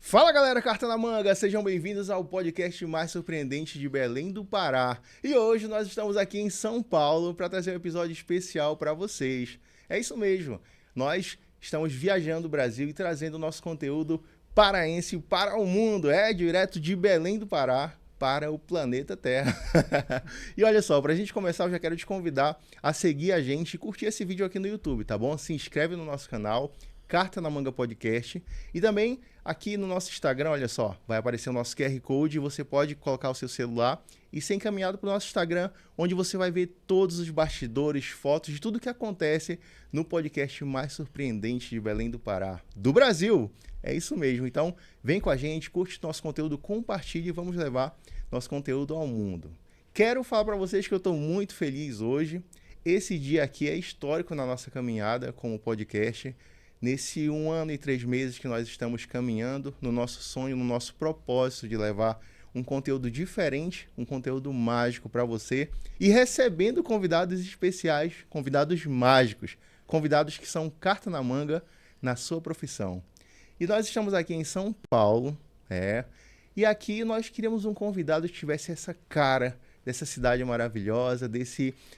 Fala galera, Carta na Manga, sejam bem-vindos ao podcast mais surpreendente de Belém do Pará. E hoje nós estamos aqui em São Paulo para trazer um episódio especial para vocês. É isso mesmo, nós estamos viajando o Brasil e trazendo o nosso conteúdo paraense para o mundo, direto de Belém do Pará para o planeta Terra. E olha só, para a gente começar, eu já quero te convidar a seguir a gente e curtir esse vídeo aqui no YouTube, tá bom? Se inscreve no nosso canal, Carta na Manga Podcast, e também aqui no nosso Instagram, olha só, vai aparecer o nosso QR Code e você pode colocar o seu celular e ser encaminhado para o nosso Instagram, onde você vai ver todos os bastidores, fotos de tudo que acontece no podcast mais surpreendente de Belém do Pará, do Brasil. É isso mesmo, então vem com a gente, curte nosso conteúdo, compartilhe e vamos levar nosso conteúdo ao mundo. Quero falar para vocês que eu estou muito feliz hoje. Esse dia aqui é histórico na nossa caminhada com o podcast. Nesse 1 ano e 3 meses que nós estamos caminhando no nosso sonho, no nosso propósito de levar um conteúdo diferente, um conteúdo mágico para você e recebendo convidados especiais, convidados mágicos, convidados que são carta na manga na sua profissão. E nós estamos aqui em São Paulo, e aqui nós queríamos um convidado que tivesse essa cara dessa cidade maravilhosa,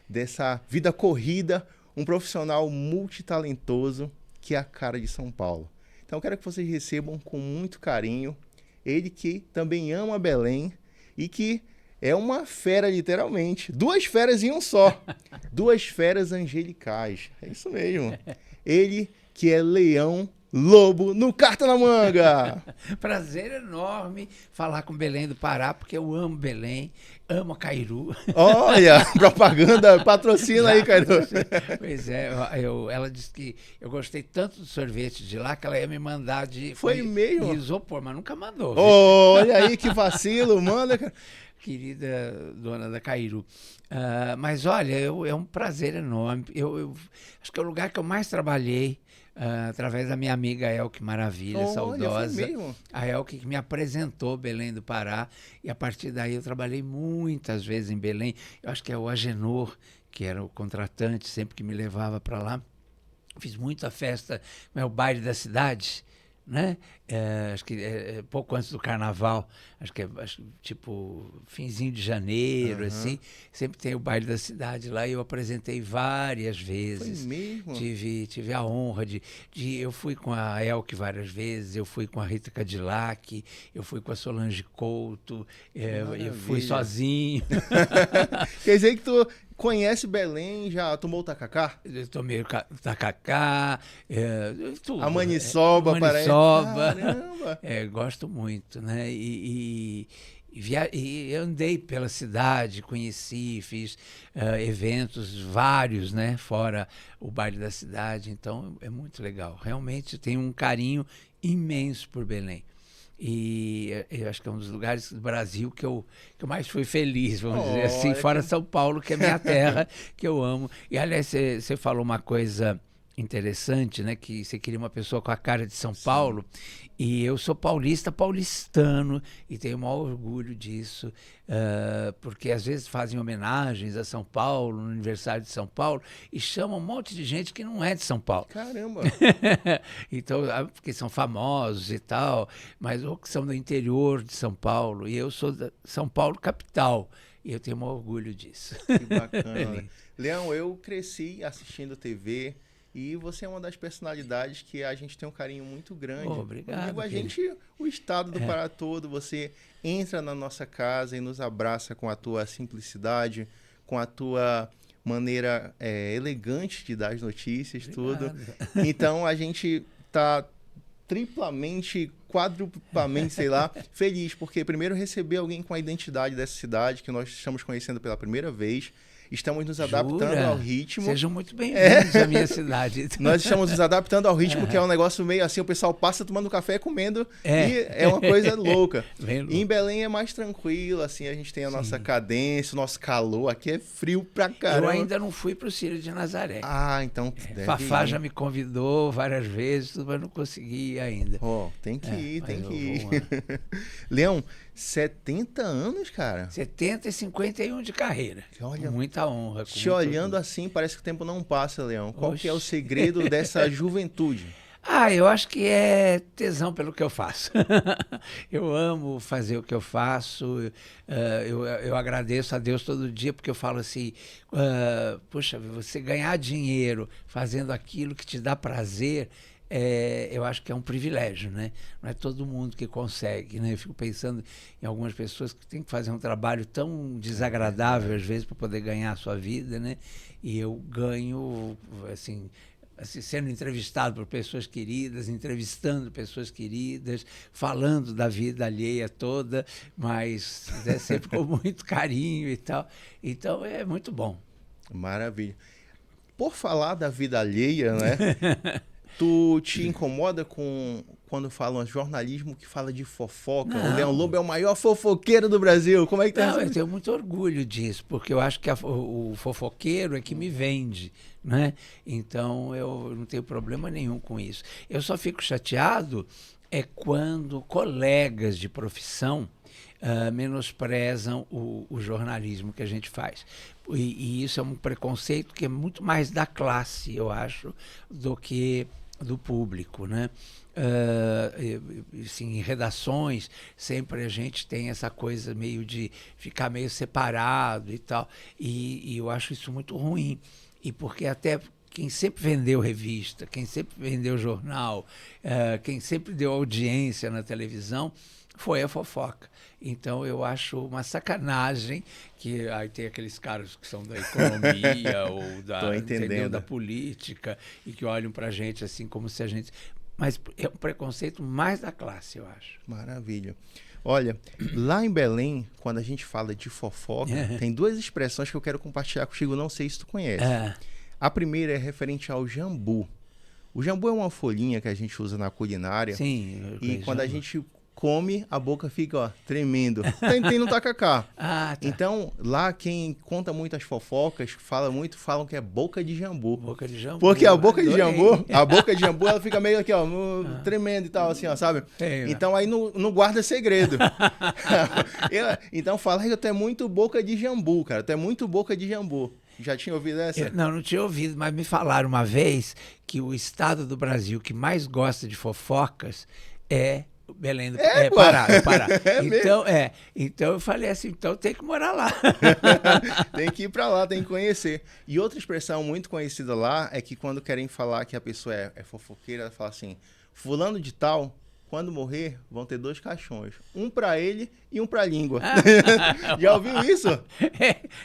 dessa vida corrida, um profissional multitalentoso, que é a cara de São Paulo. Então eu quero que vocês recebam com muito carinho ele que também ama Belém e que é uma fera, literalmente. 2 feras em um só. 2 feras angelicais. É isso mesmo. Ele que é Leão Lobo no Carta na Manga. Prazer enorme falar com Belém do Pará, porque eu amo Belém, amo a Cairu. Olha, propaganda, patrocina aí, Cairu. Pois é, ela disse que eu gostei tanto do sorvete de lá que ela ia me mandar de isopor, mas nunca mandou. Olha aí que vacilo, manda, cara. Querida dona da Cairu. Mas olha, é um prazer enorme. Eu acho que é o lugar que eu mais trabalhei. Através da minha amiga Elke Maravilha, saudosa. A Elke que me apresentou Belém do Pará. E a partir daí eu trabalhei muitas vezes em Belém. Eu acho que é o Agenor, que era o contratante, sempre que me levava para lá. Fiz muita festa, o baile da cidade, né? Acho que pouco antes do carnaval, acho que tipo finzinho de janeiro, assim, sempre tem o baile da cidade lá e eu apresentei várias vezes. Foi mesmo? Tive a honra eu fui com a Elke várias vezes, eu fui com a Rita Cadillac, eu fui com a Solange Couto, eu fui sozinho. Quer dizer que tu conhece Belém, já tomou o tacacá? Eu tomei o tacacá, tudo. A maniçoba, parece. Caramba! Gosto muito, né? E andei pela cidade, conheci, fiz eventos vários, né? Fora o baile da cidade, então é muito legal. Realmente tenho um carinho imenso por Belém. E eu acho que é um dos lugares do Brasil que eu mais fui feliz, vamos dizer assim, fora São Paulo, que é minha terra, que eu amo. E, aliás, você falou uma coisa interessante, né? Que você queria uma pessoa com a cara de São Paulo. E eu sou paulistano e tenho o maior orgulho disso, porque às vezes fazem homenagens a São Paulo, no aniversário de São Paulo, e chamam um monte de gente que não é de São Paulo. Caramba! Então, porque são famosos e tal, mas ou que são do interior de São Paulo, e eu sou da São Paulo capital, e eu tenho um orgulho disso. Que bacana. Leão, eu cresci assistindo TV, e você é uma das personalidades que a gente tem um carinho muito grande. Obrigado. O estado do Pará todo, você entra na nossa casa e nos abraça com a tua simplicidade, com a tua maneira elegante de dar as notícias, tudo. Então a gente tá triplamente, quadruplamente, sei lá, feliz, porque primeiro receber alguém com a identidade dessa cidade, que nós estamos conhecendo pela primeira vez. Estamos nos adaptando ao ritmo. Sejam muito bem-vindos à minha cidade. Nós estamos nos adaptando ao ritmo, que é um negócio meio assim, o pessoal passa tomando café e comendo, e é uma coisa louca. Louco. Em Belém é mais tranquilo, assim, a gente tem a nossa cadência, o nosso calor, aqui é frio pra caramba. Eu ainda não fui pro Círio de Nazaré. Então Fafá já me convidou várias vezes, mas não consegui ir ainda. Tem que ir, tem que ir. Leão, 70 anos, cara? 70 e 51 de carreira. Olha, muita honra. Te olhando assim, parece que o tempo não passa, Leão. Qual que é o segredo dessa juventude? Eu acho que é tesão pelo que eu faço. Eu amo fazer o que eu faço. Eu agradeço a Deus todo dia, porque eu falo assim, puxa, você ganhar dinheiro fazendo aquilo que te dá prazer, eu acho que é um privilégio, né? Não é todo mundo que consegue, né? Eu fico pensando em algumas pessoas que têm que fazer um trabalho tão desagradável, às vezes, para poder ganhar a sua vida, né? E eu ganho, assim, sendo entrevistado por pessoas queridas, entrevistando pessoas queridas, falando da vida alheia toda, mas sempre com muito carinho e tal. Então, é muito bom. Maravilha. Por falar da vida alheia, né? Tu te incomoda com quando falam jornalismo que fala de fofoca? O Leão Lobo é o maior fofoqueiro do Brasil. Como é que tá? Não, eu tenho muito orgulho disso, porque eu acho que o fofoqueiro é que me vende, né? Então eu não tenho problema nenhum com isso. Eu só fico chateado quando colegas de profissão menosprezam o jornalismo que a gente faz. E isso é um preconceito que é muito mais da classe, eu acho, do que do público, né? Assim, em redações, sempre a gente tem essa coisa meio de ficar meio separado e tal, e eu acho isso muito ruim, e porque até quem sempre vendeu revista, quem sempre vendeu jornal, quem sempre deu audiência na televisão, foi a fofoca. Então eu acho uma sacanagem que aí tem aqueles caras que são da economia ou da política e que olham pra gente assim como se a gente... Mas é um preconceito mais da classe, eu acho. Maravilha. Olha, lá em Belém, quando a gente fala de fofoca, tem duas expressões que eu quero compartilhar contigo, não sei se tu conhece. A primeira é referente ao jambu. O jambu é uma folhinha que a gente usa na culinária. Sim. E quando a gente come, a boca fica, ó, tremendo. Tem no tacacá. Tá. Então, lá quem conta muitas fofocas, falam que é boca de jambu. Boca de jambu. Porque a boca de jambu, ela fica meio aqui, ó, tremendo e tal, assim, ó, sabe? Então aí não guarda segredo. Então fala que tu é muito boca de jambu, cara. Tu é muito boca de jambu. Já tinha ouvido essa? Não tinha ouvido, mas me falaram uma vez que o estado do Brasil que mais gosta de fofocas é Belém do Pará. Então eu falei assim, então tem que morar lá. Tem que ir pra lá, tem que conhecer. E outra expressão muito conhecida lá é que quando querem falar que a pessoa é fofoqueira, ela fala assim, fulano de tal, quando morrer, vão ter 2 caixões. Um pra ele e um pra língua. Já ouviu isso?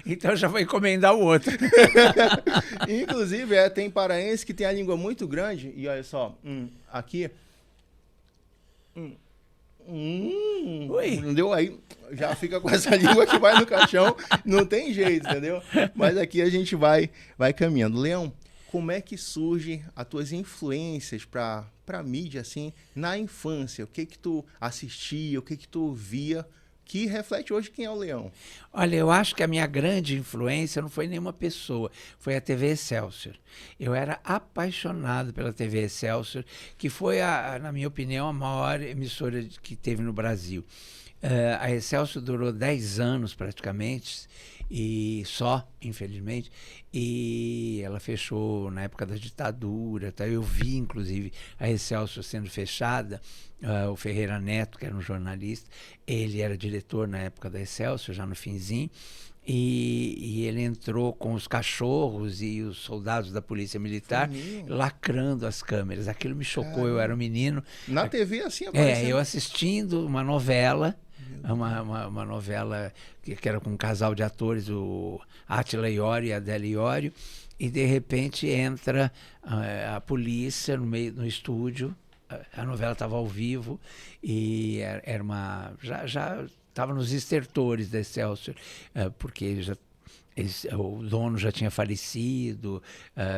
Então já vou encomendar o outro. Inclusive, tem paraense que tem a língua muito grande, e olha só, aqui... Não deu aí, já fica com essa língua que vai no caixão, não tem jeito, entendeu? Mas aqui a gente vai caminhando. Leão, como é que surgem as tuas influências para mídia, assim, na infância? O que tu assistia, o que tu via, que reflete hoje quem é o Leão? Olha, eu acho que a minha grande influência não foi nenhuma pessoa, foi a TV Excelsior. Eu era apaixonado pela TV Excelsior, que foi, na minha opinião, a maior emissora que teve no Brasil. A Excelsior durou 10 anos praticamente, e só, infelizmente, e ela fechou na época da ditadura, tá? Eu vi, inclusive, a Excelsior sendo fechada. O Ferreira Neto, que era um jornalista, ele era diretor na época da Excelsior, já no finzinho, e ele entrou com os cachorros e os soldados da Polícia Militar lacrando as câmeras. Aquilo me chocou, eu era um menino. Na TV assim aparecendo? Eu assistindo uma novela, uma novela que era com um casal de atores, o Átila Iório e a Adélia Iório, e de repente entra a polícia no estúdio. A novela estava ao vivo e era uma... Já estava nos estertores da Excelsior, porque o dono já tinha falecido,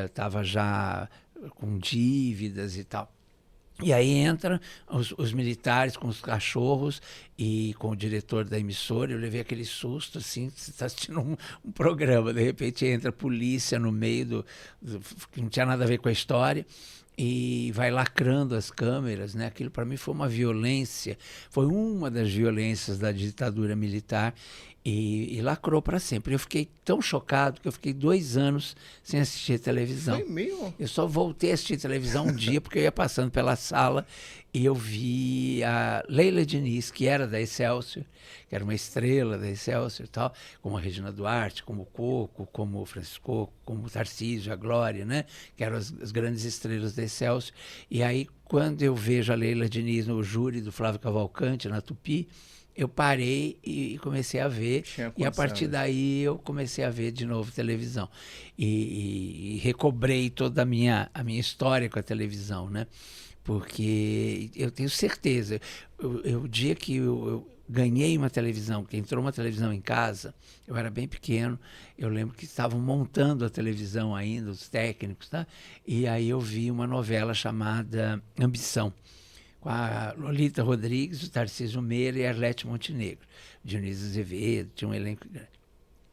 estava já com dívidas e tal. E aí entram os militares com os cachorros e com o diretor da emissora. Eu levei aquele susto, assim, você está assistindo um programa, de repente entra a polícia no meio que não tinha nada a ver com a história, e vai lacrando as câmeras, né? Aquilo para mim foi uma violência, foi uma das violências da ditadura militar, E lacrou para sempre. Eu fiquei tão chocado que eu fiquei 2 anos sem assistir televisão. Foi mesmo? Eu só voltei a assistir televisão um dia, porque eu ia passando pela sala e eu vi a Leila Diniz, que era da Excelsior, que era uma estrela da Excelsior e tal, como a Regina Duarte, como o Coco, como o Francisco, como o Tarcísio, a Glória, né? Que eram as grandes estrelas da Excelsior. E aí, quando eu vejo a Leila Diniz no júri do Flávio Cavalcante, na Tupi, eu parei e comecei a ver, e a partir daí eu comecei a ver de novo televisão. E recobrei toda a minha história com a televisão, né? Porque eu tenho certeza, o dia que eu ganhei uma televisão, que entrou uma televisão em casa, eu era bem pequeno, eu lembro que estavam montando a televisão ainda, os técnicos, tá? E aí eu vi uma novela chamada Ambição, com a Lolita Rodrigues, o Tarcísio Meira e a Arlete Montenegro. Dionísio Azevedo, tinha um elenco grande.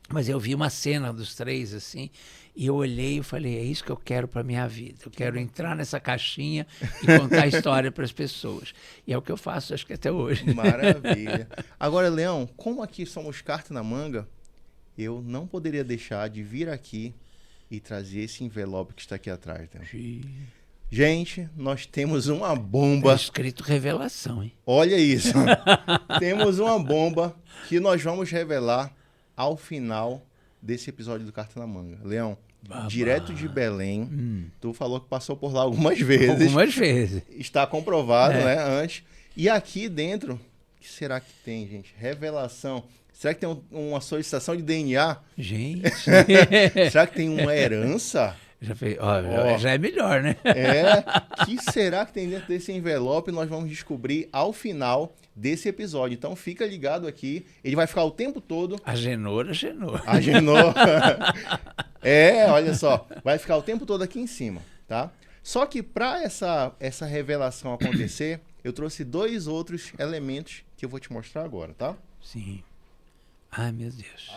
Mas eu vi uma cena dos 3, assim, e eu olhei e falei, é isso que eu quero para a minha vida. Eu quero entrar nessa caixinha e contar a história para as pessoas. E é o que eu faço, acho que até hoje. Maravilha. Agora, Leão, como aqui somos carta na manga, eu não poderia deixar de vir aqui e trazer esse envelope que está aqui atrás. Né? Gente, nós temos uma bomba. Tá escrito revelação, hein? Olha isso. Temos uma bomba que nós vamos revelar ao final desse episódio do Carta na Manga. Leão, direto de Belém, tu falou que passou por lá algumas vezes. Algumas vezes. Está comprovado, né, antes. E aqui dentro, o que será que tem, gente? Revelação. Será que tem uma solicitação de DNA? Gente. Será que tem uma herança? Já é melhor, né? O que será que tem dentro desse envelope? Nós vamos descobrir ao final desse episódio. Então fica ligado aqui. Ele vai ficar o tempo todo... Agenor. Olha só. Vai ficar o tempo todo aqui em cima, tá? Só que para essa revelação acontecer, eu trouxe 2 outros elementos que eu vou te mostrar agora, tá? Sim. Ai, meu Deus.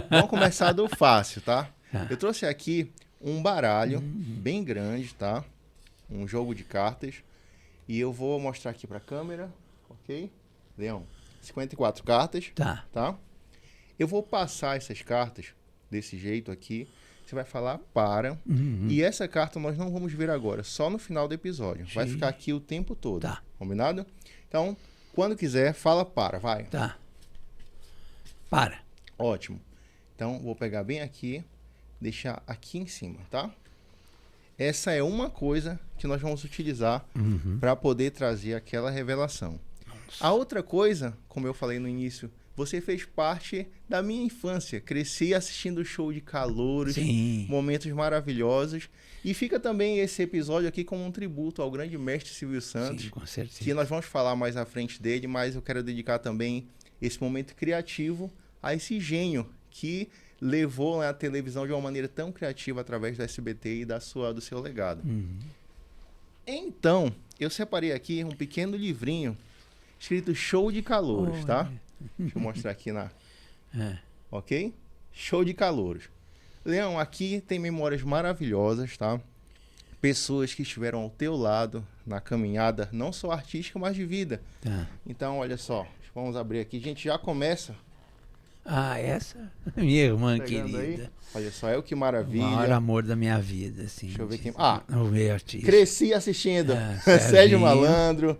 Vamos começar do fácil, tá? Eu trouxe aqui um baralho bem grande, tá? Um jogo de cartas. E eu vou mostrar aqui pra câmera, ok? Leão, 54 cartas. Tá? Eu vou passar essas cartas desse jeito aqui. Você vai falar para. E essa carta nós não vamos ver agora, só no final do episódio. Vai ficar aqui o tempo todo. Tá. Combinado? Então, quando quiser, fala para, vai. Tá. Para. Ótimo. Então, vou pegar bem aqui, deixar aqui em cima, tá? Essa é uma coisa que nós vamos utilizar para poder trazer aquela revelação. Nossa. A outra coisa, como eu falei no início, você fez parte da minha infância. Cresci assistindo show de calouros, momentos maravilhosos. E fica também esse episódio aqui como um tributo ao grande mestre Silvio Santos. Sim, com certeza. Que nós vamos falar mais à frente dele, mas eu quero dedicar também esse momento criativo a esse gênio que levou a televisão de uma maneira tão criativa através do SBT e do seu legado. Então, eu separei aqui um pequeno livrinho escrito Show de Calouros, tá? Deixa eu mostrar aqui Ok? Show de Calouros. Leão, aqui tem memórias maravilhosas, tá? Pessoas que estiveram ao teu lado na caminhada, não só artística, mas de vida. Então, olha só, vamos abrir aqui. A gente já começa... essa? Minha irmã pegando querida. Aí. Olha só, que maravilha. O maior amor da minha vida, assim. Deixa eu ver quem... o meu artista. Cresci assistindo. Sérgio Malandro.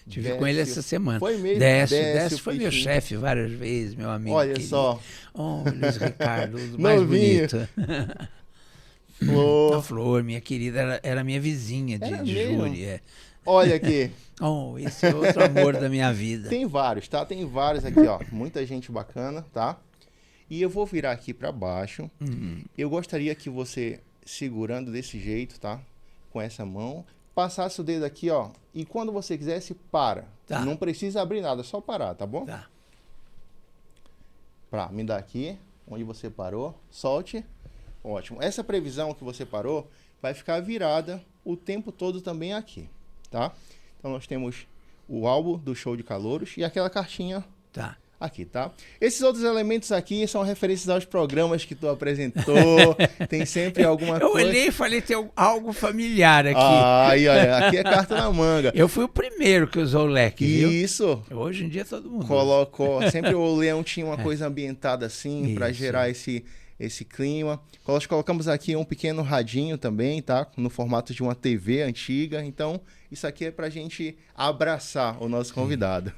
Tive com ele essa semana. Foi mesmo. Décio foi meu chefe várias vezes, meu amigo. Olha querido. Só. Luiz Ricardo, o mais bonito. Flor. A Flor, minha querida, era minha vizinha de júri. Olha aqui. Esse é outro amor da minha vida. Tem vários, tá? Tem vários aqui, ó. Muita gente bacana, tá? E eu vou virar aqui para baixo. Eu gostaria que você, segurando desse jeito, tá? Com essa mão, passasse o dedo aqui, ó. E quando você quisesse, para. Tá. Não precisa abrir nada, só parar, tá bom? Tá. Me dá aqui, onde você parou. Solte. Ótimo. Essa previsão que você parou vai ficar virada o tempo todo também aqui, tá? Então nós temos o álbum do Show de Calouros e aquela cartinha Aqui, tá? Esses outros elementos aqui são referências aos programas que tu apresentou. Tem sempre alguma coisa... Eu olhei e falei, tem algo familiar aqui. Aí, olha, aqui é carta na manga. Eu fui o primeiro que usou o leque, viu? Isso. Hoje em dia todo mundo colocou. Sempre o leão tinha uma coisa ambientada assim, para gerar esse clima. Nós colocamos aqui um pequeno radinho também, tá? No formato de uma TV antiga. Então, isso aqui é pra gente abraçar o nosso convidado.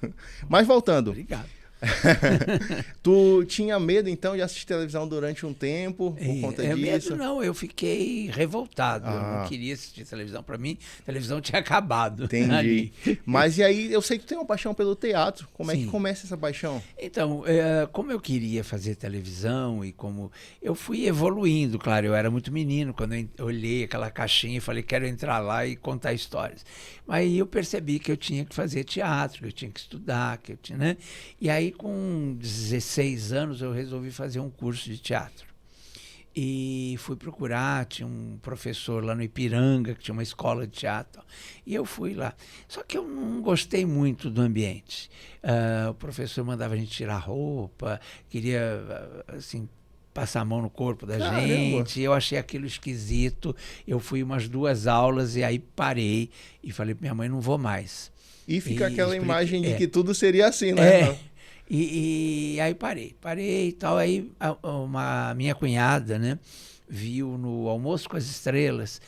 Mas voltando. Obrigado. Tu tinha medo, então, de assistir televisão durante um tempo por conta disso? Medo não, eu fiquei revoltado. Eu não queria assistir televisão. Para mim, televisão tinha acabado. Entendi. Ali. Mas e aí, eu sei que tu tem uma paixão pelo teatro. Como é que começa essa paixão? Então, como eu queria fazer televisão e como eu fui evoluindo, claro, eu era muito menino quando eu olhei aquela caixinha e falei, quero entrar lá e contar histórias. Mas aí eu percebi que eu tinha que fazer teatro, que eu tinha que estudar, que eu tinha, né? E aí, com 16 anos, eu resolvi fazer um curso de teatro. E fui procurar, tinha um professor lá no Ipiranga, que tinha uma escola de teatro, e eu fui lá. Só que eu não gostei muito do ambiente. O professor mandava a gente tirar roupa, queria, assim, passar a mão no corpo da gente. Eu achei aquilo esquisito. Eu fui umas 2 aulas e aí parei e falei para minha mãe, não vou mais. E fica aquela imagem de que tudo seria assim, né? E aí parei e tal. Aí a minha cunhada, né, viu no Almoço com as Estrelas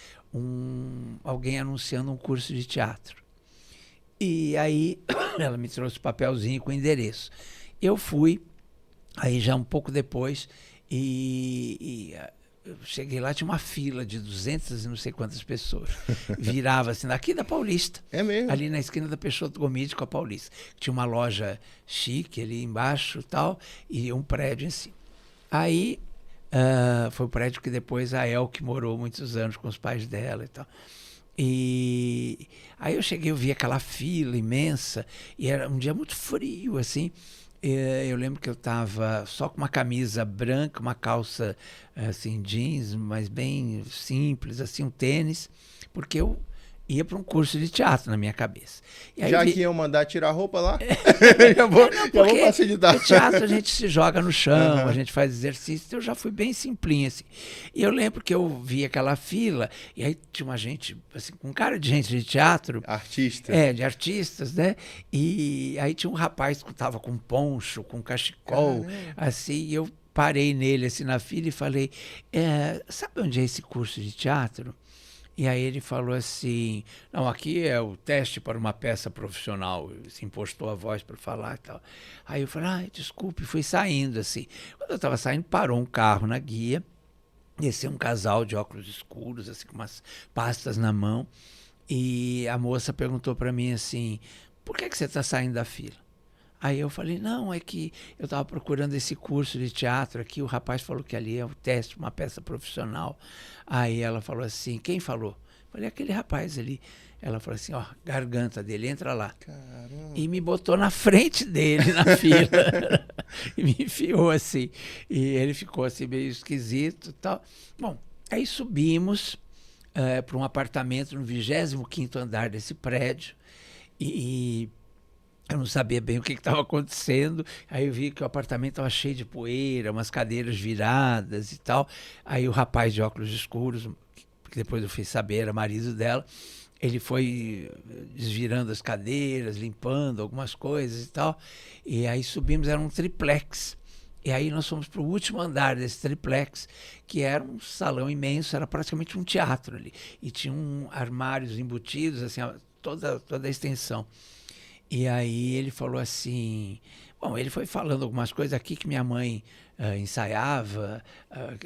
alguém anunciando um curso de teatro. E aí ela me trouxe o papelzinho com o endereço. Eu fui, aí já um pouco depois, eu cheguei lá, tinha uma fila de 200 e não sei quantas pessoas. Virava assim, daqui da Paulista. É mesmo? Ali na esquina da Peixoto Gomide com a Paulista. Tinha uma loja chique ali embaixo e tal, e um prédio em cima. Aí, foi o prédio que depois a Elke morou muitos anos com os pais dela e tal. E aí eu cheguei, eu vi aquela fila imensa, e era um dia muito frio, assim. Eu lembro que eu estava só com uma camisa branca, uma calça assim, jeans, mas bem simples, assim, um tênis, porque eu ia para um curso de teatro na minha cabeça. E aí já que iam mandar tirar a roupa lá, já vou facilitar. No teatro a gente se joga no chão, a gente faz exercício, então eu já fui bem simplinho, assim. E eu lembro que eu vi aquela fila, e aí tinha uma gente, assim, com cara de gente de teatro. Artista. De artistas, né? E aí tinha um rapaz que estava com poncho, com cachecol, assim, e eu parei nele, assim, na fila e falei, sabe onde é esse curso de teatro? E aí ele falou assim, não, aqui é o teste para uma peça profissional. Se impostou a voz para falar e tal. Aí eu falei, desculpe, fui saindo assim. Quando eu estava saindo, parou um carro na guia, desceu um casal de óculos escuros, assim, com umas pastas na mão. E a moça perguntou para mim assim, por que você está saindo da fila? Aí eu falei, não, é que eu estava procurando esse curso de teatro aqui, o rapaz falou que ali é o teste, uma peça profissional. Aí ela falou assim, quem falou? Eu falei, aquele rapaz ali. Ela falou assim, garganta dele, entra lá. Caramba. E me botou na frente dele, na fila. E me enfiou assim. E ele ficou assim meio esquisito e tal. Bom, aí subimos para um apartamento no 25º andar desse prédio. E eu não sabia bem o que estava acontecendo. Aí eu vi que o apartamento estava cheio de poeira, umas cadeiras viradas e tal. Aí o rapaz de óculos escuros, que depois eu fui saber, era marido dela, ele foi desvirando as cadeiras, limpando algumas coisas e tal. E aí subimos, era um triplex. E aí nós fomos para o último andar desse triplex, que era um salão imenso, era praticamente um teatro ali. E tinha armários embutidos, assim, toda a extensão. E aí ele falou assim, bom, ele foi falando algumas coisas, aqui que minha mãe ensaiava,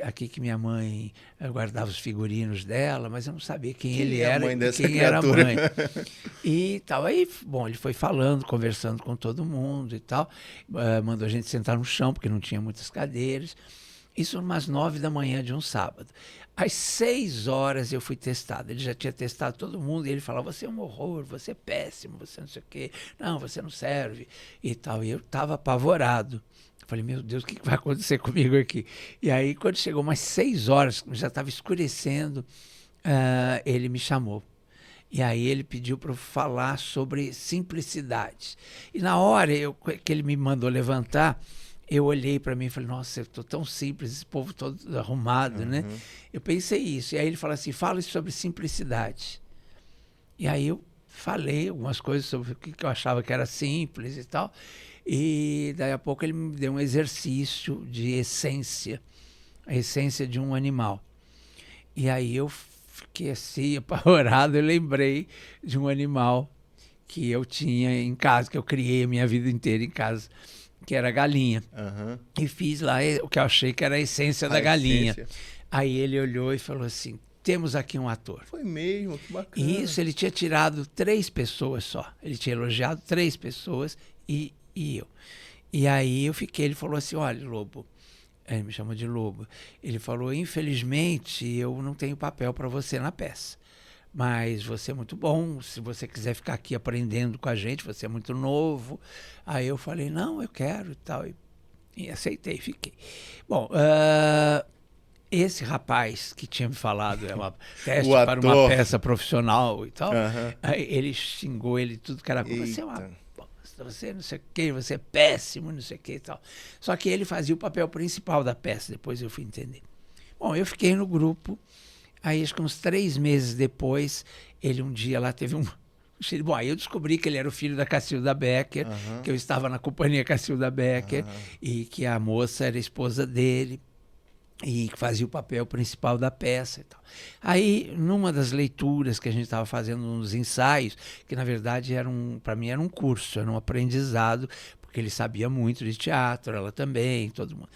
aqui que minha mãe guardava os figurinos dela, mas eu não sabia quem ele era e quem era a mãe. E tal, aí, bom, ele foi falando, conversando com todo mundo e tal, mandou a gente sentar no chão, porque não tinha muitas cadeiras. Isso umas 9 da manhã de um sábado. Às 6 horas eu fui testado. Ele já tinha testado todo mundo e ele falava, você é um horror, você é péssimo, você não sei o quê. Não, você não serve e tal. E eu estava apavorado. Eu falei, meu Deus, o que vai acontecer comigo aqui? E aí, quando chegou umas 6 horas, já estava escurecendo, ele me chamou. E aí ele pediu para eu falar sobre simplicidade. E na hora que ele me mandou levantar, eu olhei para mim e falei, nossa, eu estou tão simples, esse povo todo arrumado, né? Eu pensei isso. E aí ele falou assim, fala sobre simplicidade. E aí eu falei algumas coisas sobre o que eu achava que era simples e tal. E daí a pouco ele me deu um exercício de essência, a essência de um animal. E aí eu fiquei assim, apavorado, eu lembrei de um animal que eu tinha em casa, que eu criei a minha vida inteira em casa, que era a galinha. E fiz lá o que eu achei que era a essência da galinha. Aí ele olhou e falou assim, temos aqui um ator. Foi mesmo, que bacana. E isso, ele tinha tirado 3 pessoas só. Ele tinha elogiado 3 pessoas e eu. E aí ele falou assim, olha, Lobo, ele me chamou de Lobo. Ele falou, infelizmente, eu não tenho papel para você na peça. Mas você é muito bom, se você quiser ficar aqui aprendendo com a gente, você é muito novo. Aí eu falei, não, eu quero e tal. E aceitei, fiquei. Bom, esse rapaz que tinha me falado, é um teste para uma peça profissional e tal, aí ele xingou ele tudo, que era você é uma... Você não sei o que, você é péssimo, não sei o que e tal. Só que ele fazia o papel principal da peça, depois eu fui entender. Bom, eu fiquei no grupo, aí acho que uns 3 meses depois, ele um dia lá teve um... Bom, aí eu descobri que ele era o filho da Cacilda Becker, que eu estava na companhia Cacilda Becker, e que a moça era a esposa dele, e que fazia o papel principal da peça e tal. Aí, numa das leituras que a gente estava fazendo, nos ensaios, que na verdade para mim era um curso, era um aprendizado, porque ele sabia muito de teatro, ela também, todo mundo.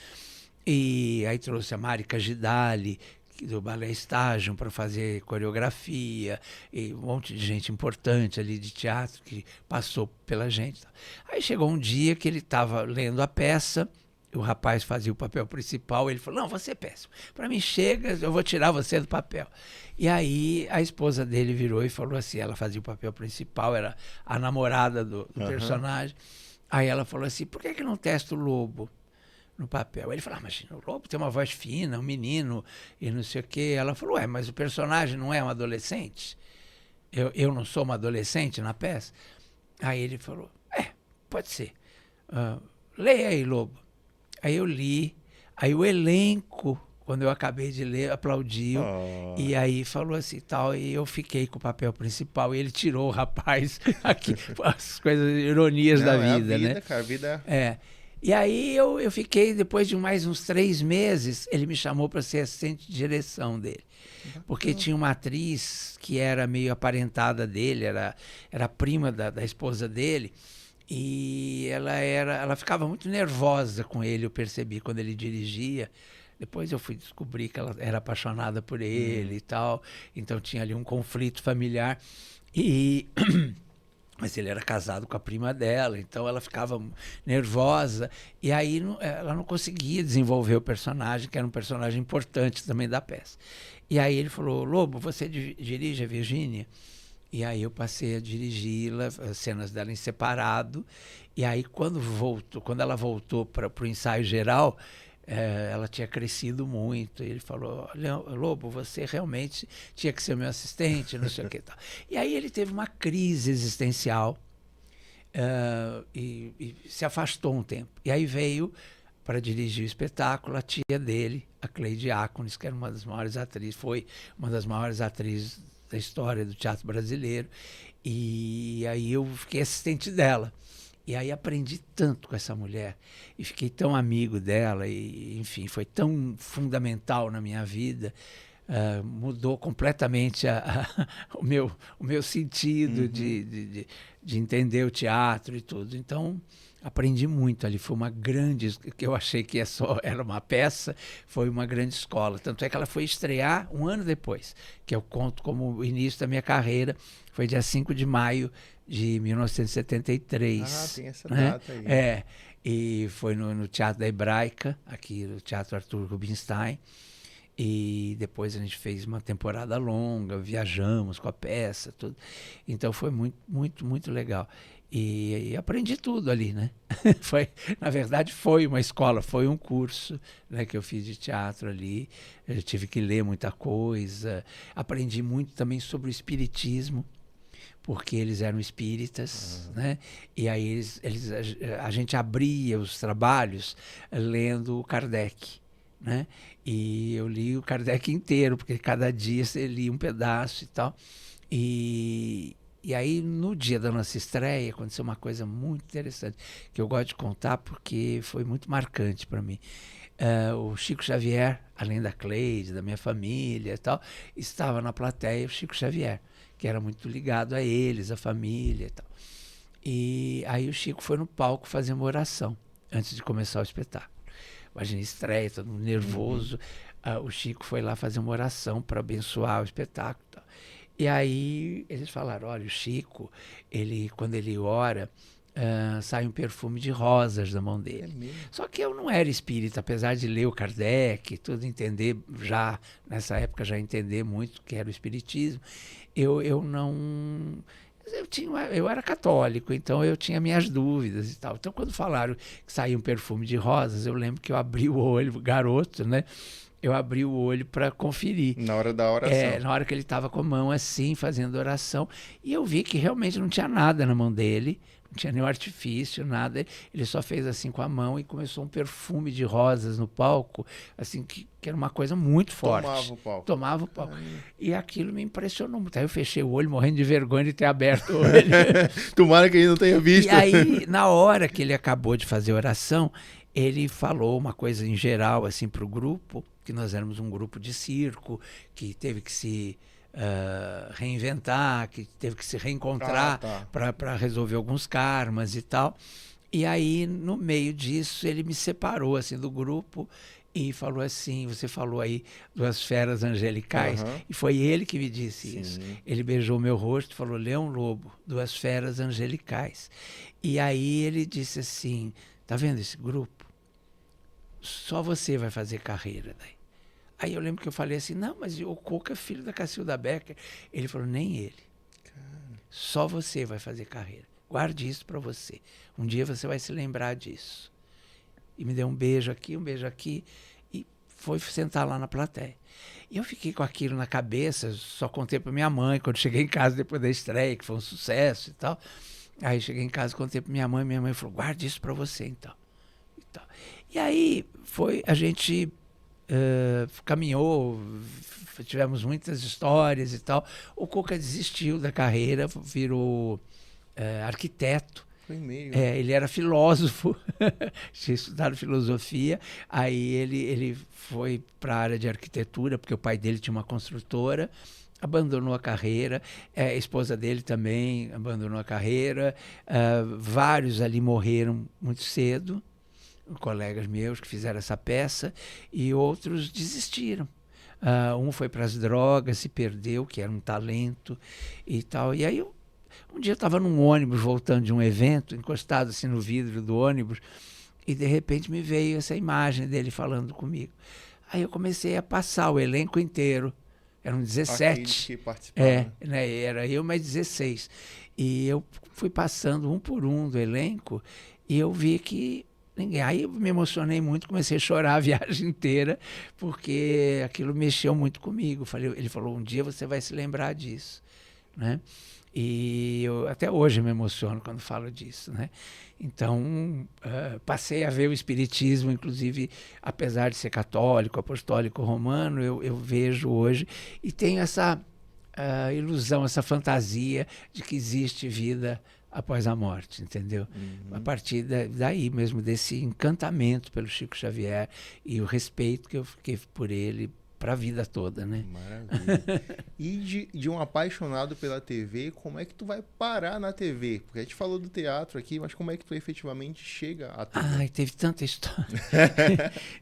E aí trouxe a Marica Gidali, do Balé Estágio, para fazer coreografia, e um monte de gente importante ali de teatro que passou pela gente. Aí chegou um dia que ele estava lendo a peça, o rapaz fazia o papel principal, ele falou, não, você é péssimo. Para mim, chega, eu vou tirar você do papel. E aí a esposa dele virou e falou assim, ela fazia o papel principal, era a namorada do personagem. Aí ela falou assim, por que não testa o Lobo no papel? Ele falou, imagina, o Lobo tem uma voz fina, um menino, e não sei o quê. Ela falou, mas o personagem não é um adolescente? Eu não sou uma adolescente na peça? Aí ele falou, pode ser. Leia aí, Lobo. Aí eu li, aí o elenco, quando eu acabei de ler, aplaudiu, e aí falou assim tal, e eu fiquei com o papel principal, e ele tirou o rapaz, aqui, as coisas, ironias da vida, né? Cara, a vida... E aí eu fiquei, depois de mais uns 3 meses, ele me chamou para ser assistente de direção dele. Porque tinha uma atriz que era meio aparentada dele, era prima da esposa dele, e ela ficava muito nervosa com ele, eu percebi quando ele dirigia. Depois eu fui descobrir que ela era apaixonada por ele e tal, então tinha ali um conflito familiar. Mas ele era casado com a prima dela, então ela ficava nervosa, e aí ela não conseguia desenvolver o personagem, que era um personagem importante também da peça. E aí ele falou, Lobo, você dirige a Virgínia? E aí eu passei a dirigi-la, as cenas dela em separado, e aí quando ela voltou para o ensaio geral, ela tinha crescido muito. E ele falou, Lobo, você realmente tinha que ser meu assistente, não sei o que tal. E aí ele teve uma crise existencial e se afastou um tempo. E aí veio para dirigir o espetáculo a tia dele, a Cleide Ácones, que era uma das maiores atrizes, foi uma das maiores atrizes da história do teatro brasileiro. E aí eu fiquei assistente dela. E aí aprendi tanto com essa mulher e fiquei tão amigo dela e, enfim, foi tão fundamental na minha vida, mudou completamente o meu sentido de entender o teatro e tudo. Então, aprendi muito ali, foi uma grande, que eu achei que era uma peça, foi uma grande escola. Tanto é que ela foi estrear um ano depois, que eu conto como o início da minha carreira, foi dia 5 de maio de 1973. Tem essa data aí. E foi no Teatro da Hebraica, aqui no Teatro Arthur Rubinstein, e depois a gente fez uma temporada longa, viajamos com a peça, tudo. Então foi muito, muito, muito legal. E aprendi tudo ali, né? Na verdade, foi uma escola, foi um curso, né, que eu fiz de teatro ali. Eu tive que ler muita coisa. Aprendi muito também sobre o espiritismo, porque eles eram espíritas, né? E aí a gente abria os trabalhos lendo o Kardec, né? E eu li o Kardec inteiro, porque cada dia você lia um pedaço e tal. E aí, no dia da nossa estreia, aconteceu uma coisa muito interessante, que eu gosto de contar porque foi muito marcante para mim. O Chico Xavier, além da Cleide, da minha família e tal, estava na plateia o Chico Xavier, que era muito ligado a eles, a família e tal. E aí o Chico foi no palco fazer uma oração, antes de começar o espetáculo. Imagina, estreia, todo mundo nervoso. O Chico foi lá fazer uma oração para abençoar o espetáculo. E aí eles falaram, olha, o Chico, quando ele ora, sai um perfume de rosas da mão dele. Só que eu não era espírita, apesar de ler o Kardec, tudo entender, já nessa época já entender muito o que era o espiritismo, eu não... Eu era católico, então eu tinha minhas dúvidas e tal. Então, quando falaram que saía um perfume de rosas, eu lembro que eu abri o olho, garoto, né? Eu abri o olho para conferir. Na hora da oração. Na hora que ele estava com a mão assim, fazendo oração. E eu vi que realmente não tinha nada na mão dele, não tinha nenhum artifício, nada. Ele só fez assim com a mão e começou um perfume de rosas no palco, assim, que era uma coisa muito forte. Tomava o palco. E aquilo me impressionou muito. Aí eu fechei o olho, morrendo de vergonha de ter aberto o olho. Tomara que ele não tenha visto. E aí, na hora que ele acabou de fazer a oração, ele falou uma coisa em geral assim para o grupo, que nós éramos um grupo de circo, que teve que se reinventar, que teve que se reencontrar para resolver alguns karmas e tal. E aí, no meio disso, ele me separou assim, do grupo e falou assim, você falou aí duas feras angelicais, e foi ele que me disse isso. Ele beijou meu rosto e falou, Leão Lobo, duas feras angelicais. E aí ele disse assim, tá vendo esse grupo? Só você vai fazer carreira daí. Aí eu lembro que eu falei assim, não, mas o Coco é filho da Cacilda Becker. Ele falou, nem ele. Só você vai fazer carreira. Guarde isso para você. Um dia você vai se lembrar disso. E me deu um beijo aqui e foi sentar lá na plateia. E eu fiquei com aquilo na cabeça, só contei para minha mãe quando cheguei em casa depois da estreia, que foi um sucesso e tal. Aí cheguei em casa, contei para minha mãe falou, guarde isso para você então. E aí a gente caminhou, tivemos muitas histórias e tal. O Coca desistiu da carreira, virou arquiteto. Foi meio. Ele era filósofo, tinha estudado filosofia, aí ele foi para a área de arquitetura, porque o pai dele tinha uma construtora, abandonou a carreira, a esposa dele também abandonou a carreira, vários ali morreram muito cedo, colegas meus que fizeram essa peça, e outros desistiram. Um foi para as drogas, se perdeu, que era um talento e tal. E aí, um dia eu estava num ônibus voltando de um evento, encostado assim no vidro do ônibus, e de repente me veio essa imagem dele falando comigo. Aí eu comecei a passar o elenco inteiro. Eram 17. Que participaram. Né, era eu mais 16. E eu fui passando um por um do elenco e eu vi que ninguém. Aí eu me emocionei muito, comecei a chorar a viagem inteira, porque aquilo mexeu muito comigo. Ele falou, um dia você vai se lembrar disso, né? E eu até hoje me emociono quando falo disso, né? Então, passei a ver o espiritismo, inclusive, apesar de ser católico, apostólico, romano, eu vejo hoje e tenho essa ilusão, essa fantasia de que existe vida após a morte, entendeu? A partir daí mesmo, desse encantamento pelo Chico Xavier e o respeito que eu fiquei por ele para a vida toda, né? Maravilha. E de um apaixonado pela TV, como é que tu vai parar na TV? Porque a gente falou do teatro aqui, mas como é que tu efetivamente chega à TV? Ai, teve tanta história.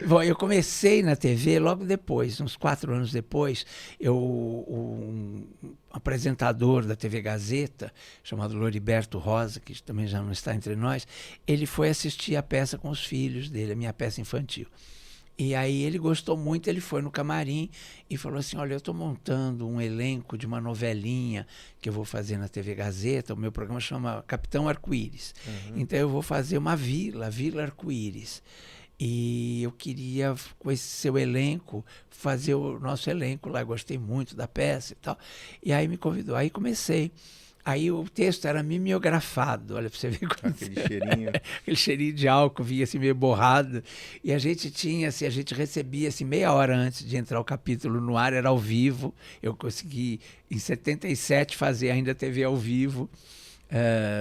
Bom, eu comecei na TV logo depois, uns 4 anos depois, um apresentador da TV Gazeta, chamado Loriberto Rosa, que também já não está entre nós, ele foi assistir a peça com os filhos dele, a minha peça infantil. E aí ele gostou muito, ele foi no camarim e falou assim, olha, eu estou montando um elenco de uma novelinha que eu vou fazer na TV Gazeta, o meu programa chama Capitão Arco-Íris. Então eu vou fazer uma vila, Vila Arco-Íris. E eu queria, com esse seu elenco, fazer o nosso elenco lá, eu gostei muito da peça e tal. E aí me convidou, aí comecei. Aí o texto era mimeografado, olha para você ver como aquele cheirinho. aquele cheirinho de álcool vinha assim meio borrado. E a gente tinha, assim, a gente recebia assim meia hora antes de entrar o capítulo no ar, era ao vivo. Eu consegui em 77 fazer ainda TV ao vivo.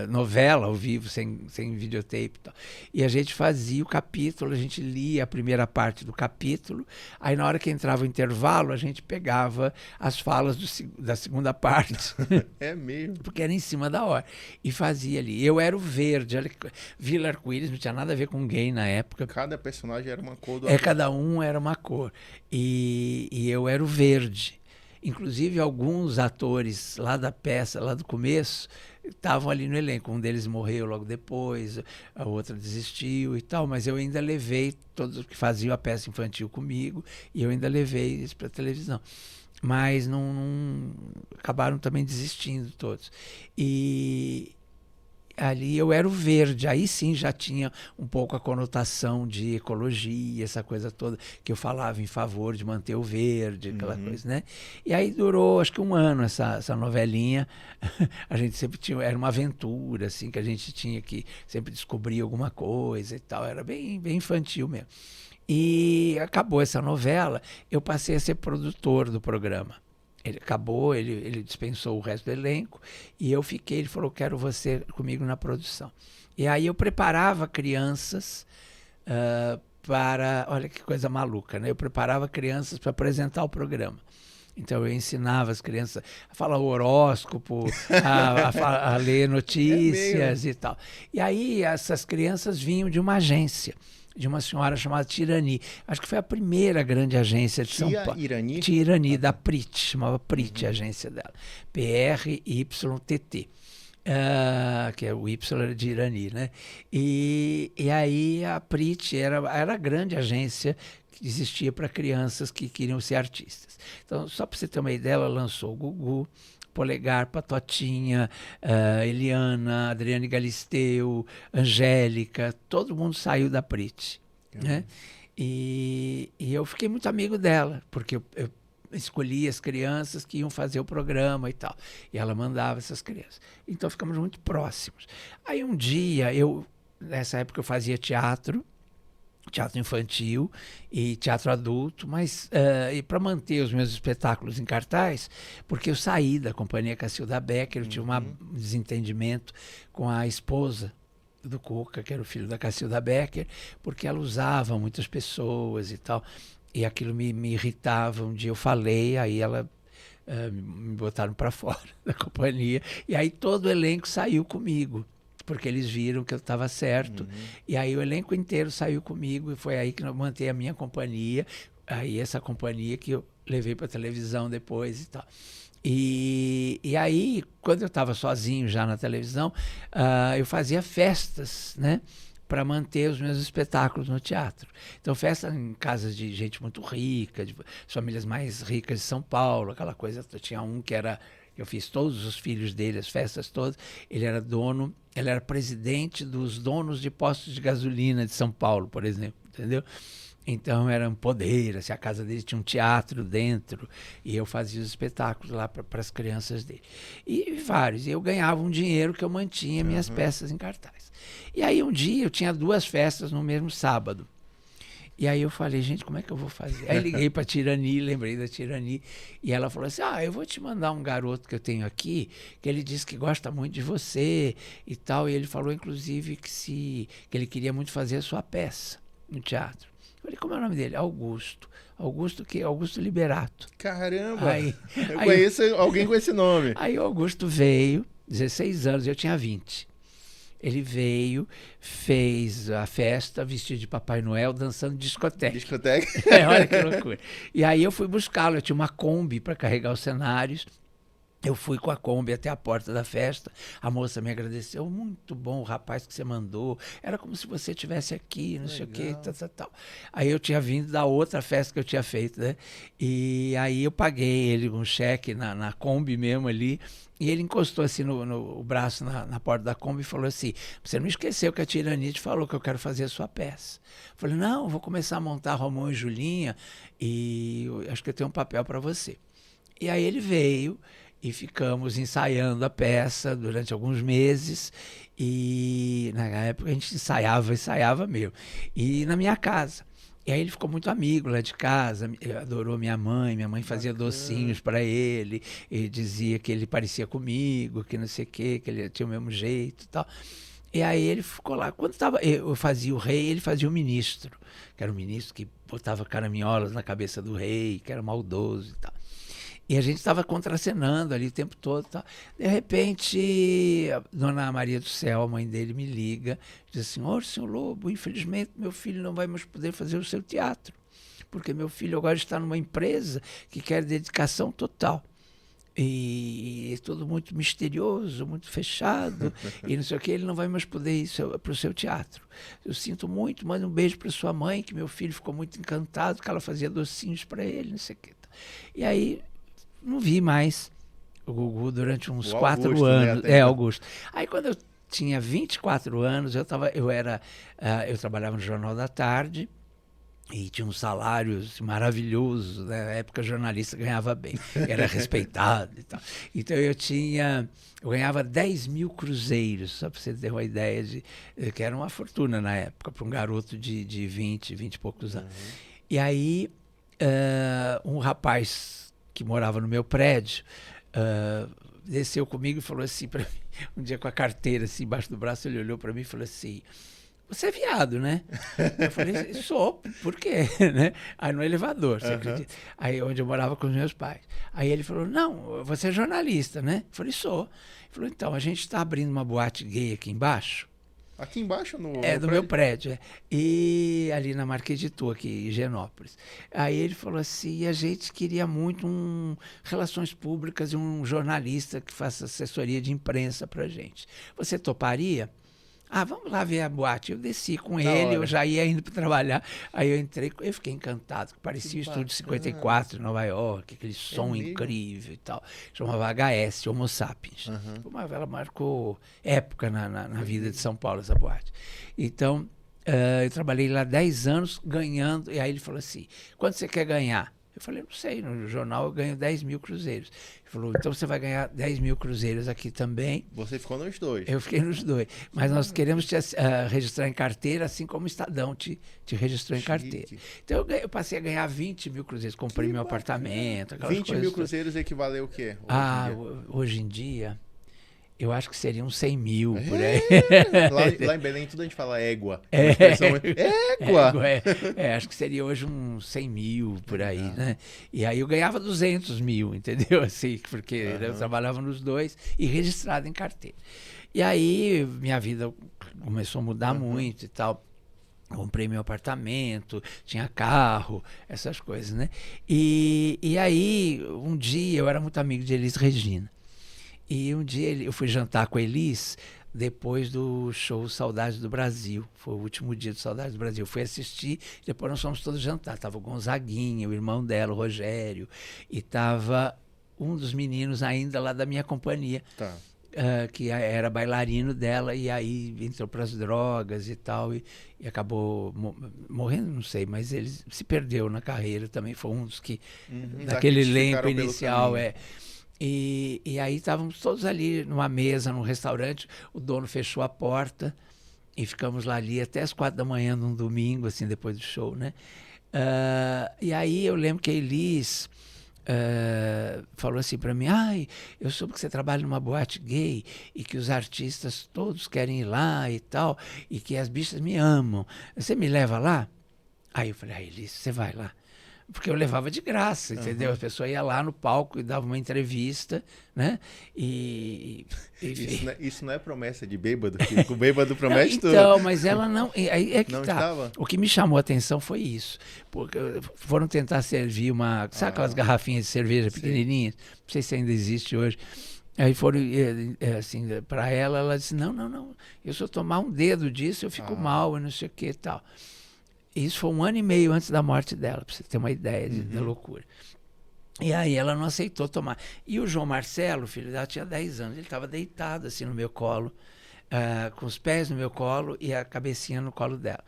Novela ao vivo, sem videotape e tal. E a gente fazia o capítulo, a gente lia a primeira parte do capítulo, aí na hora que entrava o intervalo, a gente pegava as falas da segunda parte. É mesmo? Porque era em cima da hora. E fazia ali. Eu era o verde, olha que Vila Arco-Íris não tinha nada a ver com gay na época. Cada personagem era uma cor do Cada um era uma cor. E eu era o verde. Inclusive, alguns atores lá da peça, lá do começo, estavam ali no elenco. Um deles morreu logo depois, a outra desistiu e tal, mas eu ainda levei todos que faziam a peça infantil comigo, e eu ainda levei isso para a televisão. Mas não acabaram também desistindo todos. E ali eu era o verde, aí sim já tinha um pouco a conotação de ecologia, essa coisa toda, que eu falava em favor de manter o verde, aquela coisa, né? E aí durou, acho que um ano essa novelinha. A gente sempre tinha, era uma aventura, assim, que a gente tinha que sempre descobrir alguma coisa e tal, era bem, bem infantil mesmo. E acabou essa novela, eu passei a ser produtor do programa. Ele acabou, ele dispensou o resto do elenco e eu fiquei, ele falou, quero você comigo na produção. E aí eu preparava crianças olha que coisa maluca, né? Eu preparava crianças para apresentar o programa. Então eu ensinava as crianças a falar o horóscopo, a ler notícias e tal. E aí essas crianças vinham de uma agência, de uma senhora chamada Tirani. Acho que foi a primeira grande agência de São Paulo. Tirani, da Prit, chamava Prit, a agência dela. PRYTT. Que é o Y era de Irani, né? E aí a Prit era a grande agência que existia para crianças que queriam ser artistas. Então, só para você ter uma ideia, ela lançou o Gugu, Polegar, Patotinha, Eliana, Adriane Galisteu, Angélica, todo mundo saiu da Prit, né? E eu fiquei muito amigo dela, porque eu escolhia as crianças que iam fazer o programa e tal, e ela mandava essas crianças. Então ficamos muito próximos. Aí um dia, nessa época eu fazia teatro infantil e teatro adulto, mas e para manter os meus espetáculos em cartaz, porque eu saí da companhia Cacilda Becker, eu tive um desentendimento com a esposa do Cuca, que era o filho da Cacilda Becker, porque ela usava muitas pessoas e tal, e aquilo me irritava. Um dia eu falei, aí ela me botaram para fora da companhia, e aí todo o elenco saiu comigo, porque eles viram que eu estava certo. E aí o elenco inteiro saiu comigo, e foi aí que eu mantei a minha companhia, aí essa companhia que eu levei para a televisão depois e tal. E aí, quando eu estava sozinho já na televisão, eu fazia festas, né, para manter os meus espetáculos no teatro. Então, festa em casas de gente muito rica, de famílias mais ricas de São Paulo, aquela coisa. Eu tinha um que era... Eu fiz todos os filhos dele, as festas todas. Ele era presidente dos donos de postos de gasolina de São Paulo, por exemplo, entendeu? Então era um poder, assim, a casa dele tinha um teatro dentro, e eu fazia os espetáculos lá para as crianças dele. E vários. E eu ganhava um dinheiro que eu mantinha minhas peças em cartaz. E aí um dia eu tinha 2 festas no mesmo sábado. E aí eu falei, gente, como é que eu vou fazer? Aí liguei para a Tirani, lembrei da Tirani, e ela falou assim, eu vou te mandar um garoto que eu tenho aqui, que ele disse que gosta muito de você e tal, e ele falou, inclusive, que ele queria muito fazer a sua peça no teatro. Eu falei, como é o nome dele? Augusto. Augusto Liberato. Caramba! Eu conheço alguém com esse nome. Aí o Augusto veio, 16 anos, eu tinha 20. Ele veio, fez a festa, vestido de Papai Noel, dançando discoteca. Discoteca? Olha que loucura. E aí eu fui buscá-lo, eu tinha uma Kombi para carregar os cenários. Eu fui com a Kombi até a porta da festa, a moça me agradeceu, muito bom o rapaz que você mandou, era como se você estivesse aqui, não sei o quê, tal. Aí eu tinha vindo da outra festa que eu tinha feito, né? E aí eu paguei ele um cheque na Kombi mesmo ali, e ele encostou assim no braço na porta da Kombi e falou assim, você não esqueceu que a Tirani te falou que eu quero fazer a sua peça. Eu falei, não, vou começar a montar Romão e Julinha, e acho que eu tenho um papel para você. E aí ele veio, e ficamos ensaiando a peça durante alguns meses. E na época a gente ensaiava mesmo. E na minha casa. E aí ele ficou muito amigo lá de casa, adorou minha mãe fazia docinhos para ele dizia que ele parecia comigo, que não sei o quê, que ele tinha o mesmo jeito e tal. E aí ele ficou lá. Quando eu fazia o rei, ele fazia o ministro, que era o ministro que botava caraminholas na cabeça do rei, que era maldoso e tal. E a gente estava contracenando ali o tempo todo. Tal. De repente, a Dona Maria do Céu, a mãe dele, me liga, diz assim, senhor Lobo, infelizmente meu filho não vai mais poder fazer o seu teatro, porque meu filho agora está numa empresa que quer dedicação total. E é tudo muito misterioso, muito fechado, e não sei o que, ele não vai mais poder ir para o seu teatro. Eu sinto muito, manda um beijo para sua mãe, que meu filho ficou muito encantado, que ela fazia docinhos para ele, não sei o que. E aí, não vi mais o Gugu durante uns 4 anos. Né, Augusto. Aí quando eu tinha 24 anos, eu trabalhava no Jornal da Tarde e tinha um salário maravilhoso. Na época, jornalista ganhava bem, era respeitado e tal. Então eu ganhava 10 mil cruzeiros, só para você ter uma ideia que era uma fortuna na época, para um garoto de 20 e poucos anos. E aí, um rapaz que morava no meu prédio, desceu comigo e falou assim para mim, um dia com a carteira assim, embaixo do braço, ele olhou para mim e falou assim, você é viado, né? Eu falei, sou, por quê? Né? Aí no elevador, você acredita? Aí onde eu morava com os meus pais. Aí ele falou, não, você é jornalista, né? Eu falei, sou. Ele falou, então, a gente está abrindo uma boate gay aqui embaixo. Aqui embaixo no meu prédio. E ali na Marquês de Itu, aqui em Higienópolis. Aí ele falou assim, a gente queria muito relações públicas e um jornalista que faça assessoria de imprensa pra gente. Você toparia? Vamos lá ver a boate. Eu desci com ele, eu já ia indo para trabalhar. Aí eu entrei, eu fiquei encantado. Parecia o Estúdio 54 em Nova York, aquele som incrível e tal. Chamava HS, Homo Sapiens. Ela marcou época na vida de São Paulo, essa boate. Então, eu trabalhei lá 10 anos ganhando. E aí ele falou assim, quanto você quer ganhar? Eu falei, não sei, no jornal eu ganho 10 mil cruzeiros. Ele falou, então você vai ganhar 10 mil cruzeiros aqui também. Você ficou nos dois? Eu fiquei nos dois. Mas nós queremos te registrar em carteira, assim como o Estadão te registrou em carteira. Então eu passei a ganhar 20 mil cruzeiros, comprei meu apartamento, aquelas 20 mil cruzeiros equivaleu o quê? Hoje em dia, eu acho que seriam 100 mil por aí. Lá em Belém tudo a gente fala égua. Égua! Acho que seria hoje uns 100 mil por aí, né? E aí eu ganhava 200 mil, entendeu? Assim, porque eu trabalhava nos dois e registrado em carteira. E aí minha vida começou a mudar muito e tal. Comprei meu apartamento, tinha carro, essas coisas, né? E aí, um dia, eu era muito amigo de Elis Regina. E um dia eu fui jantar com a Elis depois do show Saudades do Brasil. Foi o último dia do Saudades do Brasil. Eu fui assistir, depois nós fomos todos jantar. Tava o Gonzaguinha, o irmão dela, o Rogério, e tava um dos meninos ainda lá da minha companhia, que era bailarino dela, e aí entrou para as drogas e tal, e acabou morrendo, não sei, mas ele se perdeu na carreira também. Foi um dos que, daquele elenco inicial, E aí estávamos todos ali numa mesa, num restaurante, o dono fechou a porta e ficamos lá ali até as 4 da manhã num domingo, assim, depois do show, né? E aí eu lembro que a Elis falou assim para mim, eu soube que você trabalha numa boate gay e que os artistas todos querem ir lá e tal, e que as bichas me amam. Você me leva lá? Aí eu falei, Elis, você vai lá. Porque eu levava de graça, entendeu? A pessoa ia lá no palco e dava uma entrevista, né? Isso não é promessa de bêbado, que o bêbado promete tudo. Então, mas ela não... Aí é que não tá. Estava? O que me chamou a atenção foi isso. Porque foram tentar servir sabe aquelas garrafinhas de cerveja pequenininhas? Não sei se ainda existe hoje. Aí foram, assim, para ela disse, não, eu se eu tomar um dedo disso, eu fico mal, e não sei o que e tal. Isso foi 1 ano e meio antes da morte dela, para você ter uma ideia da loucura. E aí ela não aceitou tomar. E o João Marcelo, filho dela, tinha 10 anos. Ele estava deitado assim no meu colo, com os pés no meu colo e a cabecinha no colo dela.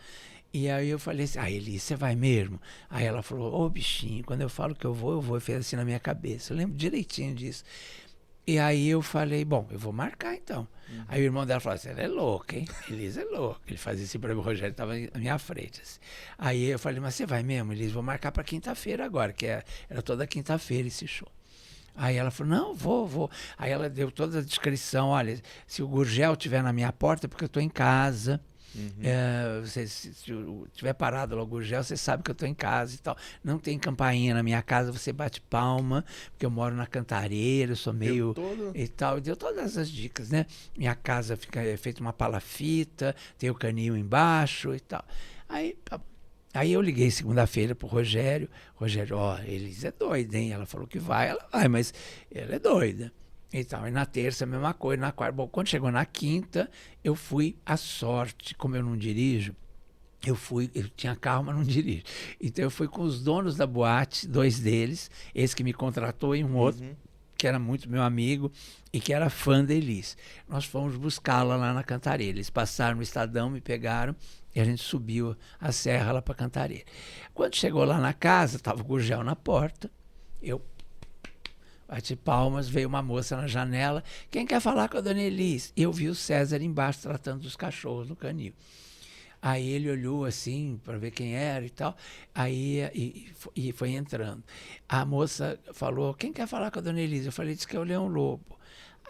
E aí eu falei assim, Elis, você vai mesmo? Aí ela falou, bichinho, quando eu falo que eu vou, e fez assim na minha cabeça. Eu lembro direitinho disso. E aí eu falei, bom, eu vou marcar então. Aí o irmão dela falou assim, ela é louca, hein? Elisa é louca. Ele fazia assim para mim, o Rogério estava à minha frente. Assim. Aí eu falei, mas você vai mesmo, Elisa? Vou marcar para quinta-feira agora, era toda quinta-feira esse show. Aí ela falou, não, vou. Aí ela deu toda a descrição, olha, se o Gurgel estiver na minha porta, é porque eu estou em casa. Se tiver parado logo o Gurgel, você sabe que eu estou em casa e tal. Não tem campainha na minha casa, você bate palma, porque eu moro na Cantareira, eu sou meio e tal. Deu todas as dicas, né? Minha casa é feita uma palafita, tem o canil embaixo e tal. Aí eu liguei segunda-feira pro Rogério, Elis é doida, hein? Ela falou que vai, ela vai, mas ela é doida. Então, e na terça a mesma coisa, na quarta. Bom, quando chegou na quinta, eu fui à sorte, como eu não dirijo, eu tinha carro, mas não dirijo. Então eu fui com os donos da boate, 2 deles, esse que me contratou e um outro, que era muito meu amigo e que era fã da Elis. Nós fomos buscá-la lá na Cantareira. Eles passaram no Estadão, me pegaram e a gente subiu a serra lá para Cantareira. Quando chegou lá na casa, estava o Gurgel na porta, eu bati palmas, veio uma moça na janela, quem quer falar com a dona Elis? Eu vi o César embaixo tratando dos cachorros no canil. Aí ele olhou assim para ver quem era e tal, aí e foi entrando. A moça falou, quem quer falar com a dona Elisa? Eu falei, disse que é o Leão Lobo.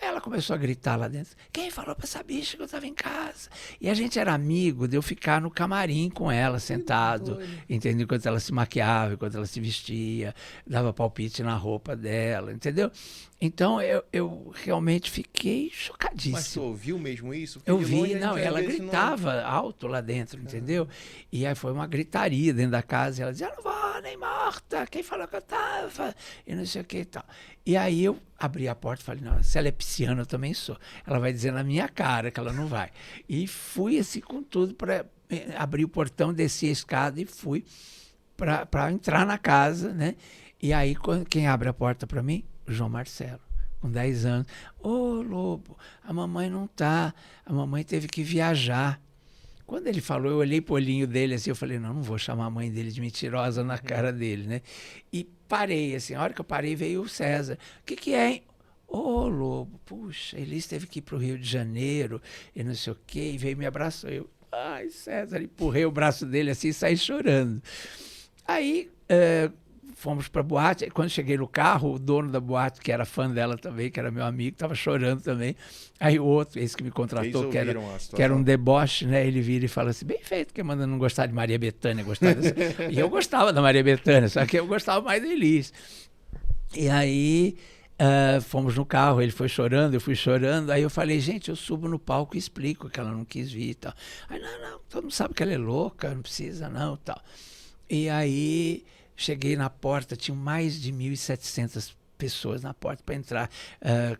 Aí ela começou a gritar lá dentro, quem falou para essa bicha que eu estava em casa? E a gente era amigo de eu ficar no camarim com ela, sentado, entendeu? Enquanto ela se maquiava, enquanto ela se vestia, dava palpite na roupa dela, entendeu? Então eu realmente fiquei chocadíssimo. Mas você ouviu mesmo isso? Porque eu vi, não, ela gritava alto lá dentro, entendeu? E aí foi uma gritaria dentro da casa, e ela dizia, eu não vou nem morta, quem falou que eu estava? E não sei o que e tal. E aí eu abri a porta e falei, não, se ela é pisciana, eu também sou. Ela vai dizer na minha cara que ela não vai. E fui assim com tudo para abrir o portão, desci a escada e fui para entrar na casa, né? E aí quem abre a porta para mim? O João Marcelo, com 10 anos. Ô, Lobo, a mamãe não tá, a mamãe teve que viajar. Quando ele falou, eu olhei pro olhinho dele assim, eu falei, não vou chamar a mãe dele de mentirosa na cara dele, né? E parei, assim, a hora que eu parei veio o César. O que é, hein? Ô, Lobo, puxa, Elis teve que ir pro Rio de Janeiro e não sei o quê, e veio e me abraçou. Eu, ai, César, empurrei o braço dele assim e saí chorando. Aí fomos para a boate. Quando cheguei no carro, o dono da boate, que era fã dela também, que era meu amigo, estava chorando também. Aí o outro, esse que me contratou, que era um deboche, né? Ele vira e fala assim, bem feito, que manda não gostar de Maria Bethânia, gostar dessa. E eu gostava da Maria Bethânia, só que eu gostava mais da Elis. E aí fomos no carro, ele foi chorando, eu fui chorando. Aí eu falei, gente, eu subo no palco e explico que ela não quis vir e tal. Aí, não, todo mundo sabe que ela é louca, não precisa não, tal. E aí cheguei na porta, tinha mais de 1.700 pessoas na porta para entrar.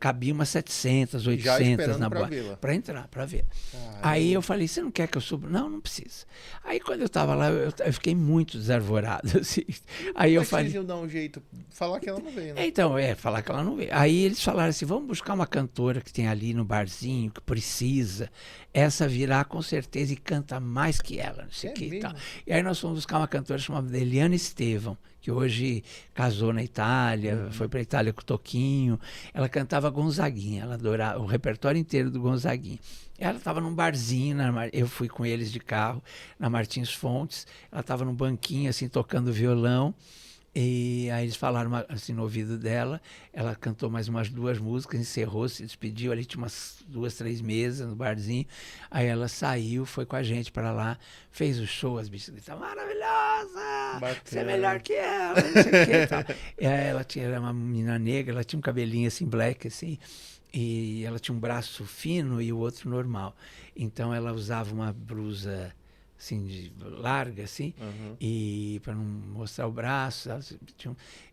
Cabia umas 700, 800 na boate. Para entrar, para ver. Caramba. Aí eu falei, você não quer que eu suba? Não, não precisa. Aí quando eu estava lá, eu fiquei muito desarvorado. Assim. Aí eu falei, vocês iam dar um jeito, falar que ela não veio, né? Então, falar que ela não veio. Aí eles falaram assim, vamos buscar uma cantora que tem ali no barzinho, que precisa. Essa virá com certeza e canta mais que ela, não sei o que e tal. E aí nós fomos buscar uma cantora chamada Eliana Estevam, que hoje casou na Itália, foi para a Itália com o Toquinho. Ela cantava Gonzaguinha, ela adorava o repertório inteiro do Gonzaguinha. Ela estava num barzinho, eu fui com eles de carro, na Martins Fontes. Ela estava num banquinho, assim, tocando violão. E aí eles falaram assim no ouvido dela, ela cantou mais umas 2 músicas, encerrou, se despediu, ali tinha umas 2, 3 mesas no barzinho, aí ela saiu, foi com a gente para lá, fez o show, as bichas gritavam, maravilhosa, bacana. Você é melhor que ela, não sei o que e tal. E aí ela era uma menina negra, ela tinha um cabelinho assim, black, assim, e ela tinha um braço fino e o outro normal, então ela usava uma blusa assim, larga, assim, e para não mostrar o braço,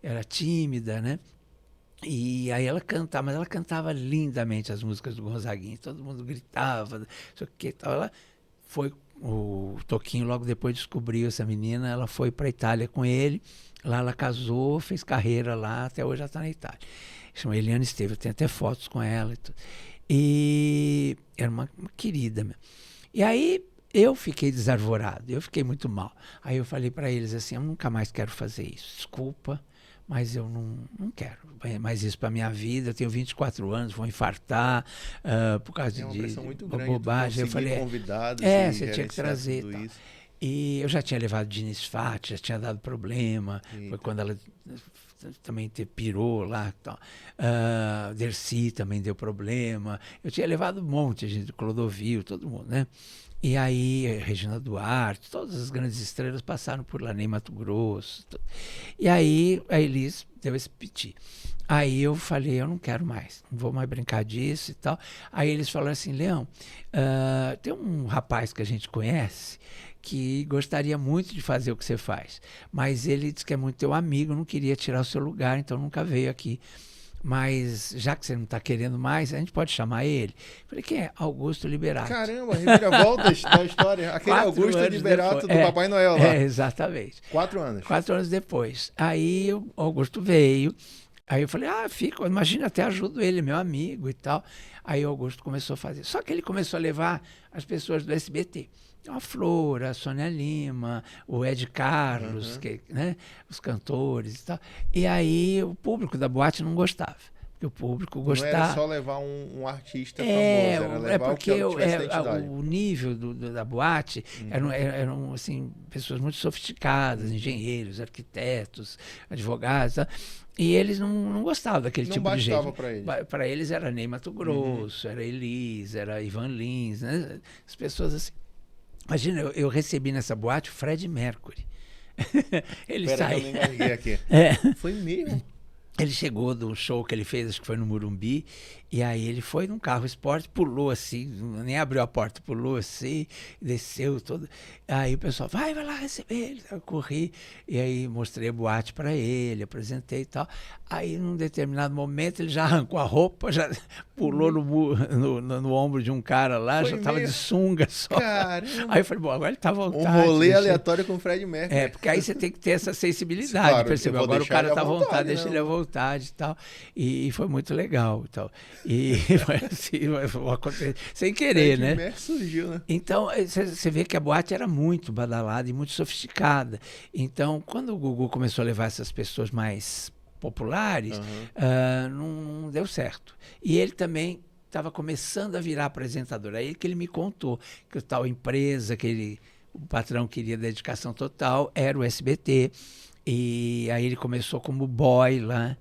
era tímida, né? E aí ela cantava, mas ela cantava lindamente as músicas do Gonzaguinha, todo mundo gritava, não sei o que tal. Ela foi, o Toquinho logo depois descobriu essa menina, ela foi para a Itália com ele, lá ela casou, fez carreira lá, até hoje ela está na Itália. Chama Eliana Estevam, tem até fotos com ela e tudo. E era uma querida mesmo. E aí eu fiquei desarvorado, eu fiquei muito mal. Aí eu falei para eles assim, eu nunca mais quero fazer isso, desculpa, mas eu não quero mais isso para minha vida. Eu tenho 24 anos, vou infartar por causa É uma de pressão muito uma grande, bobagem. Eu falei, convidados você tinha que trazer. Tal. Isso. E eu já tinha levado Diniz Fati, já tinha dado problema. Eita. Foi quando ela também pirou lá. Tal. Dercy também deu problema. Eu tinha levado um monte de gente, Clodovil, todo mundo, né? E aí, Regina Duarte, todas as grandes estrelas passaram por lá, nem Mato Grosso. E aí, a Elis deu esse piti. Aí eu falei, eu não quero mais, não vou mais brincar disso e tal. Aí eles falaram assim, Leão, tem um rapaz que a gente conhece que gostaria muito de fazer o que você faz, mas ele disse que é muito teu amigo, não queria tirar o seu lugar, então nunca veio aqui. Mas já que você não está querendo mais, a gente pode chamar ele. Falei, quem é? Augusto Liberato. Caramba, reviravoltas da história. Aquele Augusto Liberato do Papai Noel lá. Exatamente. 4 anos. 4 anos depois. Aí o Augusto veio. Aí eu falei, fica, imagina, até ajudo ele, meu amigo e tal. Aí o Augusto começou a fazer. Só que ele começou a levar as pessoas do SBT. A Flor, a Sônia Lima, o Ed Carlos, né, os cantores e tal. E aí o público da boate não gostava. Porque o público gostava. Não era só levar um artista famoso, era levar porque o nível da boate eram assim, pessoas muito sofisticadas, engenheiros, arquitetos, advogados, tá? E eles não gostavam daquele tipo de gente. Não bastava para eles. Para eles era Ney Matogrosso, era Elis, era Ivan Lins, né? As pessoas assim. Imagina, eu recebi nessa boate o Fred Mercury. Ele saiu. Eu me aqui. Foi mesmo? Ele chegou do show que ele fez, acho que foi no Morumbi, e aí ele foi num carro esporte, pulou assim, nem abriu a porta, pulou assim, desceu todo. Aí o pessoal, vai lá receber ele. Eu corri, e aí mostrei a boate para ele, apresentei e tal. Aí num determinado momento ele já arrancou a roupa, já pulou no ombro de um cara lá, já estava de sunga só. Caramba. Aí eu falei, bom, agora ele tá à vontade. Um rolê aleatório com o Fred Mercury. Porque aí você tem que ter essa sensibilidade, claro, percebeu? Agora o cara tá à vontade, deixa ele à vontade e tal. E foi muito legal e tal. E foi assim, sem querer, né? Fred Mercury surgiu, né? Então, você vê que a boate era muito badalada e muito sofisticada. Então, quando o Gugu começou a levar essas pessoas mais populares, não deu certo. E ele também estava começando a virar apresentador. Aí que ele me contou que a tal empresa que o patrão queria dedicação total era o SBT. E aí ele começou como boy lá.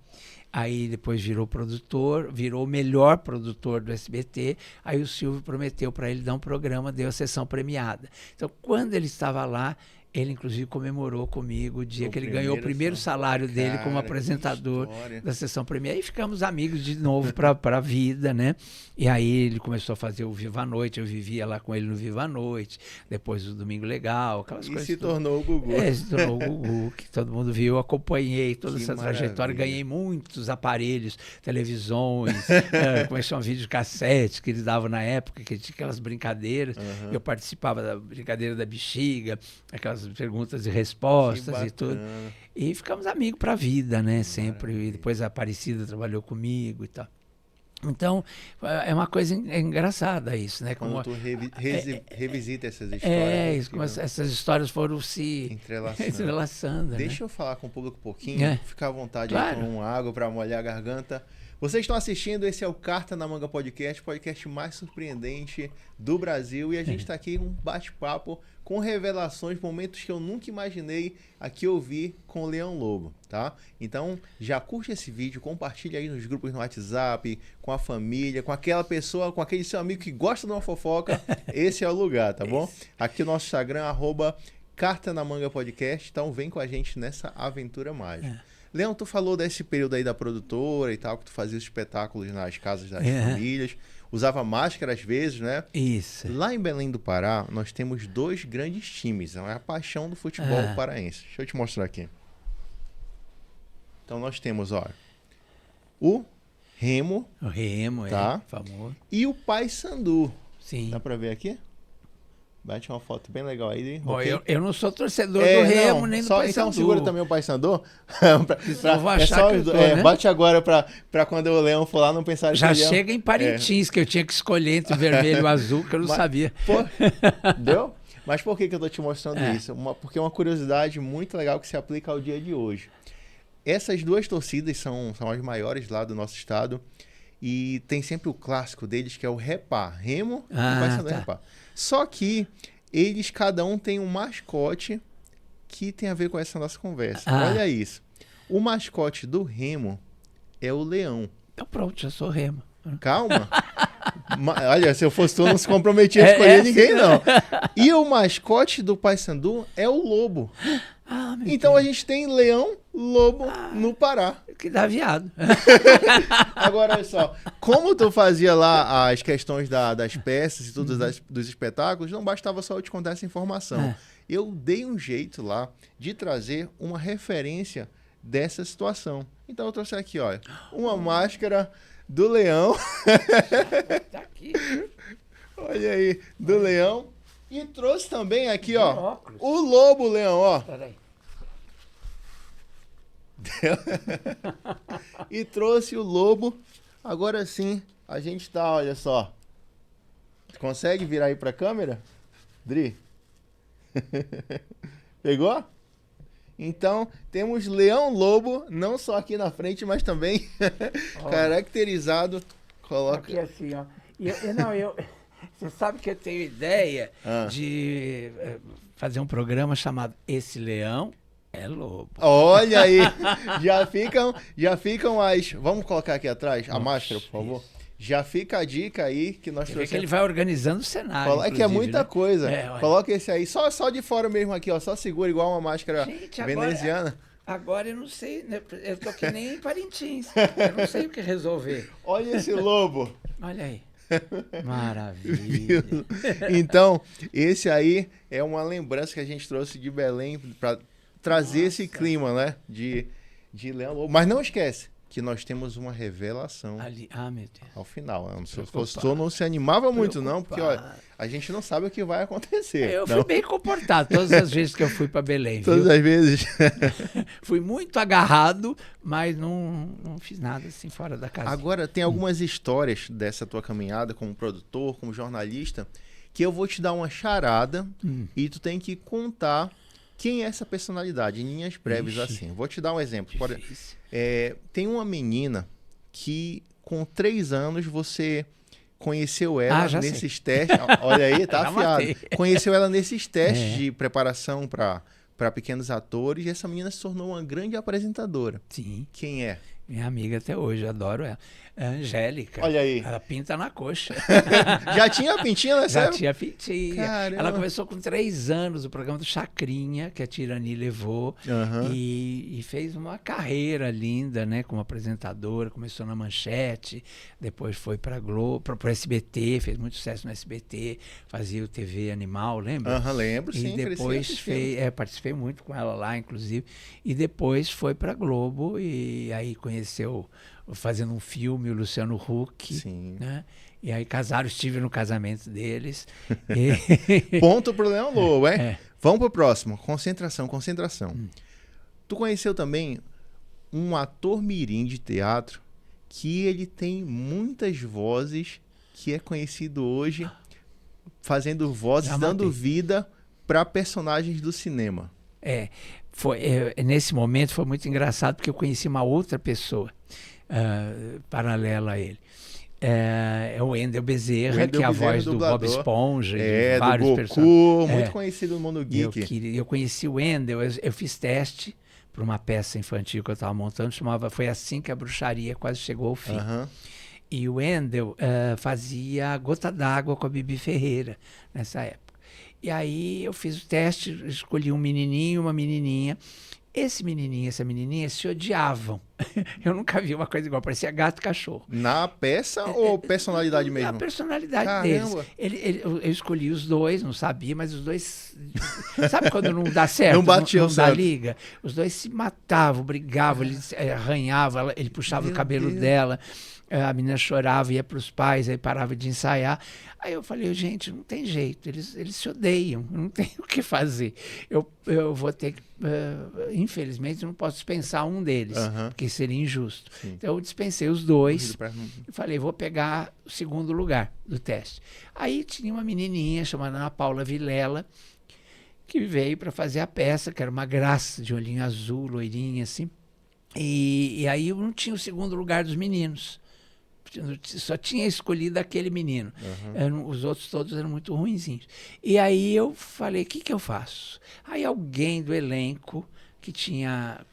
Aí depois virou produtor, virou o melhor produtor do SBT. Aí o Silvio prometeu para ele dar um programa, deu a sessão premiada. Então, quando ele estava lá, ele inclusive comemorou comigo o dia que ele ganhou o primeiro salário dele como apresentador da sessão premiada. E ficamos amigos de novo para a vida, né? E aí ele começou a fazer o Viva a Noite, eu vivia lá com ele no Viva a Noite, depois o Domingo Legal, aquelas coisas. E se tornou o Gugu. Se tornou o Gugu, que todo mundo viu, acompanhei toda essa trajetória, ganhei muitos aparelhos, televisões, como é que chama, videocassete que eles davam na época, que tinha aquelas brincadeiras, eu participava da brincadeira da bexiga, aquelas perguntas e respostas e tudo. E ficamos amigos para a vida, né? Sempre. E depois a Aparecida trabalhou comigo e tal. Então, é uma coisa engraçada isso, né? Quando tu revisita essas histórias. Como essas histórias foram se entrelaçando. Né? Deixa eu falar com o público um pouquinho, ficar à vontade aí com água para molhar a garganta. Vocês estão assistindo, esse é o Carta na Manga Podcast, podcast mais surpreendente do Brasil. E a gente está aqui com um bate-papo com revelações, momentos que eu nunca imaginei aqui ouvir com o Leão Lobo, tá? Então, já curte esse vídeo, compartilha aí nos grupos no WhatsApp, com a família, com aquela pessoa, com aquele seu amigo que gosta de uma fofoca. Esse é o lugar, tá bom? Aqui o nosso Instagram, @Carta na Manga Podcast. Então, vem com a gente nessa aventura mágica. Leão, tu falou desse período aí da produtora e tal, que tu fazia os espetáculos nas casas das famílias, usava máscara às vezes, né? Isso. Lá em Belém do Pará, nós temos 2 grandes times, é a paixão do futebol paraense. Deixa eu te mostrar aqui. Então nós temos, ó, o Remo. O Remo, tá? Famoso. E o Paysandu. Sim. Dá pra ver aqui? Bate uma foto bem legal aí. Bom, eu não sou torcedor do Remo, nem do Paysandu. Então segura também o Paysandu. Eu vou achar que eu tô, né? Bate agora pra quando o Leão for lá não pensar... Já chega em Parintins, que eu tinha que escolher entre o vermelho e o azul, que eu não sabia. Deu? Mas por que eu tô te mostrando isso? Porque é uma curiosidade muito legal que se aplica ao dia de hoje. essas duas torcidas são as maiores lá do nosso estado. E tem sempre o clássico deles, que é o Repá. Remo e Paysandu Repá. Só que eles, cada um tem um mascote que tem a ver com essa nossa conversa. Olha isso. O mascote do Remo é o leão. Então pronto, já sou Remo. Calma. Olha, se eu fosse tu, não se comprometia a escolher ninguém, não. E o mascote do Paysandu é o lobo. Então Deus. A gente tem leão, lobo no Pará. Que dá viado. Agora, olha só. Como tu fazia lá as questões das peças e tudo, dos espetáculos, não bastava só eu te contar essa informação. Eu dei um jeito lá de trazer uma referência dessa situação. Então eu trouxe aqui, olha, uma máscara do leão. Tá aqui. Olha aí, do leão. E trouxe também aqui, ó, o lobo leão, ó. Peraí. E trouxe o lobo. Agora sim, a gente tá, olha só. Consegue virar aí pra câmera? Dri? Pegou? Então, temos leão lobo, não só aqui na frente, mas também caracterizado. Coloca aqui assim, ó. Você sabe que eu tenho ideia de fazer um programa chamado Esse Leão é Lobo. Olha aí, já ficam as... Vamos colocar aqui atrás a máscara, por favor? Isso. Já fica a dica aí que nós trouxemos. Que ele vai organizando o cenário. É que é muita coisa. Coloca esse aí, só de fora mesmo aqui, ó. Só segura igual uma máscara veneziana. Agora eu não sei, né? Eu tô que nem em Parintins. Eu não sei o que resolver. Olha esse lobo. Olha aí. Maravilha. Então, esse aí é uma lembrança que a gente trouxe de Belém para trazer esse clima, né? De leão lobo. Mas não esquece que nós temos uma revelação ali, meu Deus. Ao final. Se eu fosse tu, não se animava muito, não, porque olha, a gente não sabe o que vai acontecer. Eu fui bem comportado todas as vezes que eu fui para Belém. Todas as vezes. Fui muito agarrado, mas não fiz nada assim fora da casa. Agora, tem algumas histórias dessa tua caminhada como produtor, como jornalista, que eu vou te dar uma charada e tu tem que contar quem é essa personalidade, em linhas breves assim. Vou te dar um exemplo. Tem uma menina que com 3 anos você conheceu ela nesses testes. Olha aí, tá afiado. Conheceu ela nesses testes de preparação para pequenos atores e essa menina se tornou uma grande apresentadora. Sim. Quem é? Minha amiga até hoje, eu adoro ela. É a Angélica. Olha aí. Ela pinta na coxa. Já tinha pintinha nessa época? Já tinha pintinha. Caramba. Ela começou com 3 anos, o programa do Chacrinha, que a Tirani levou, e fez uma carreira linda, né, como apresentadora. Começou na Manchete, depois foi para Globo, para o SBT, fez muito sucesso no SBT, fazia o TV Animal, lembra? Lembro, sim. E depois participei muito com ela lá, inclusive, e depois foi para Globo e aí conheceu, fazendo um filme, o Luciano Huck. Sim. Né? E aí casaram, estive no casamento deles. Ponto pro Leão Lobo, Vamos pro próximo. Concentração. Tu conheceu também um ator mirim de teatro que ele tem muitas vozes, que é conhecido hoje fazendo vozes, dando vida para personagens do cinema. Nesse momento foi muito engraçado, porque eu conheci uma outra pessoa paralela a ele. É o Wendel Bezerra, que é a voz do Bob Esponja, de vários do Goku, muito conhecido no mundo geek. Eu conheci o Wendel, eu fiz teste para uma peça infantil que eu estava montando, chamava Foi Assim que a Bruxaria Quase Chegou ao Fim. E o Wendel fazia Gota d'Água com a Bibi Ferreira, nessa época. E aí eu fiz o teste, escolhi um menininho e uma menininha. Esse menininho e essa menininha se odiavam. Eu nunca vi uma coisa igual, parecia gato e cachorro. Na peça ou personalidade mesmo? Na personalidade deles. Eu escolhi os dois, não sabia, mas os dois... Sabe quando não dá certo? Não batiam não dá liga? Os dois se matavam, brigavam, ele arranhava, ele puxava o cabelo dela. A menina chorava, ia para os pais, aí parava de ensaiar. Aí eu falei, gente, não tem jeito, eles se odeiam, não tem o que fazer. Eu vou ter que, infelizmente, não posso dispensar um deles, porque seria injusto. Sim. Então eu dispensei os dois e falei, vou pegar o segundo lugar do teste. Aí tinha uma menininha chamada Ana Paula Vilela, que veio para fazer a peça, que era uma graça, de olhinho azul, loirinha, assim. E aí eu não tinha o segundo lugar dos meninos. Só tinha escolhido aquele menino. Os outros todos eram muito ruinzinhos. E aí eu falei, o que, que eu faço? Aí alguém do elenco, que tinha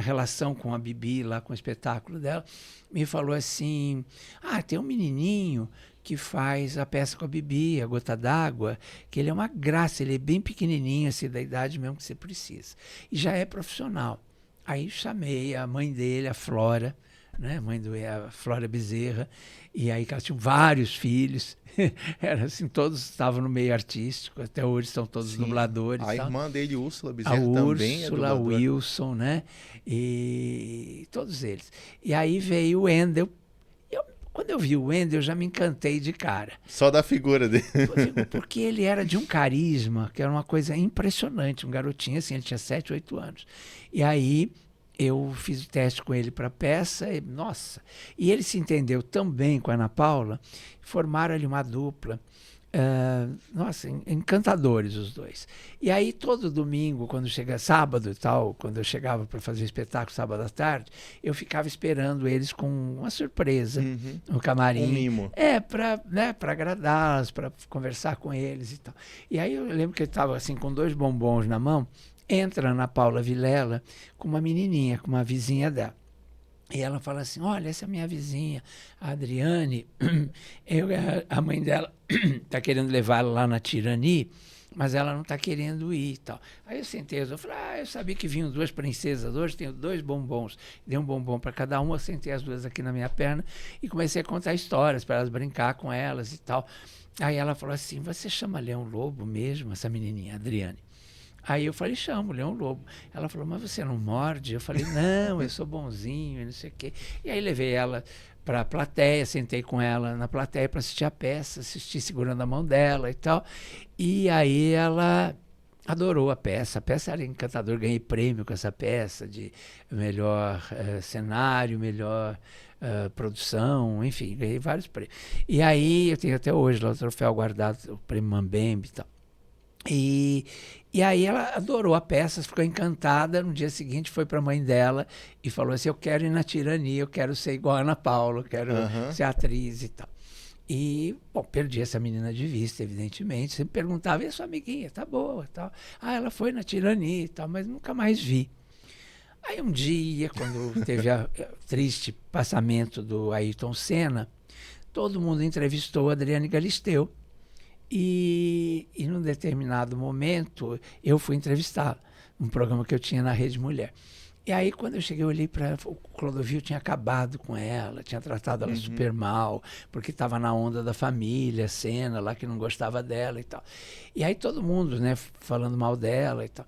relação com a Bibi, lá com o espetáculo dela, me falou assim, tem um menininho que faz a peça com a Bibi, a Gota d'Água, que ele é uma graça, ele é bem pequenininho, assim, da idade mesmo que você precisa. E já é profissional. Aí chamei a mãe dele, a Flora, né, a Flora Bezerra, e aí ela tinha vários filhos, era assim, todos estavam no meio artístico, até hoje são todos dubladores. A irmã dele, Úrsula Bezerra, também é dubladora. O Wilson, né, e todos eles. E aí veio o Wendel. Quando eu vi o Wendel, eu já me encantei de cara. Só da figura dele. Porque ele era de um carisma, que era uma coisa impressionante, um garotinho assim, ele tinha 7, 8 anos. E aí eu fiz o teste com ele para a peça, e, nossa! E ele se entendeu tão bem com a Ana Paula, formaram ali uma dupla. Nossa, encantadores os dois. E aí todo domingo, quando chega sábado e tal, quando eu chegava para fazer o espetáculo sábado à tarde, eu ficava esperando eles com uma surpresa no camarim. Um mimo. Para agradá-los, para conversar com eles e tal. E aí eu lembro que ele estava assim com 2 bombons na mão, entra a Ana Paula Vilela com uma menininha, com uma vizinha dela. E ela fala assim, olha, essa é a minha vizinha, a Adriane, a mãe dela está querendo levar ela lá na Tirani, mas ela não está querendo ir e tal. Aí eu sentei, eu falei, eu sabia que vinham 2 princesas, hoje tenho 2 bombons, dei um bombom para cada uma, eu sentei as 2 aqui na minha perna e comecei a contar histórias para elas brincar com elas e tal. Aí ela falou assim, você chama Leão Lobo mesmo, essa menininha, Adriane? Aí eu falei, chamo, Leão Lobo. Ela falou, mas você não morde? Eu falei, não, eu sou bonzinho, não sei o quê. E aí levei ela para a plateia, sentei com ela na plateia para assistir a peça, assisti segurando a mão dela e tal. E aí ela adorou a peça era encantadora, ganhei prêmio com essa peça de melhor cenário, melhor produção, enfim, ganhei vários prêmios. E aí eu tenho até hoje lá o troféu guardado, o prêmio Mambembe e tal. E aí ela adorou a peça, ficou encantada. No dia seguinte foi para a mãe dela e falou assim, eu quero ir na Tirania, eu quero ser igual a Ana Paula, eu quero ser atriz e tal. E, bom, perdi essa menina de vista, evidentemente. Sempre perguntava, e a sua amiguinha, tá boa e tal. Ela foi na Tirania e tal, mas nunca mais vi. Aí um dia, quando teve o triste passamento do Ayrton Senna, todo mundo entrevistou a Adriane Galisteu. E num determinado momento, eu fui entrevistá-la, num programa que eu tinha na Rede Mulher. E aí, quando eu cheguei, eu olhei para ela, o Clodovil tinha acabado com ela, tinha tratado ela super mal, porque estava na onda da família, Senna, lá que não gostava dela e tal. E aí todo mundo, né, falando mal dela e tal.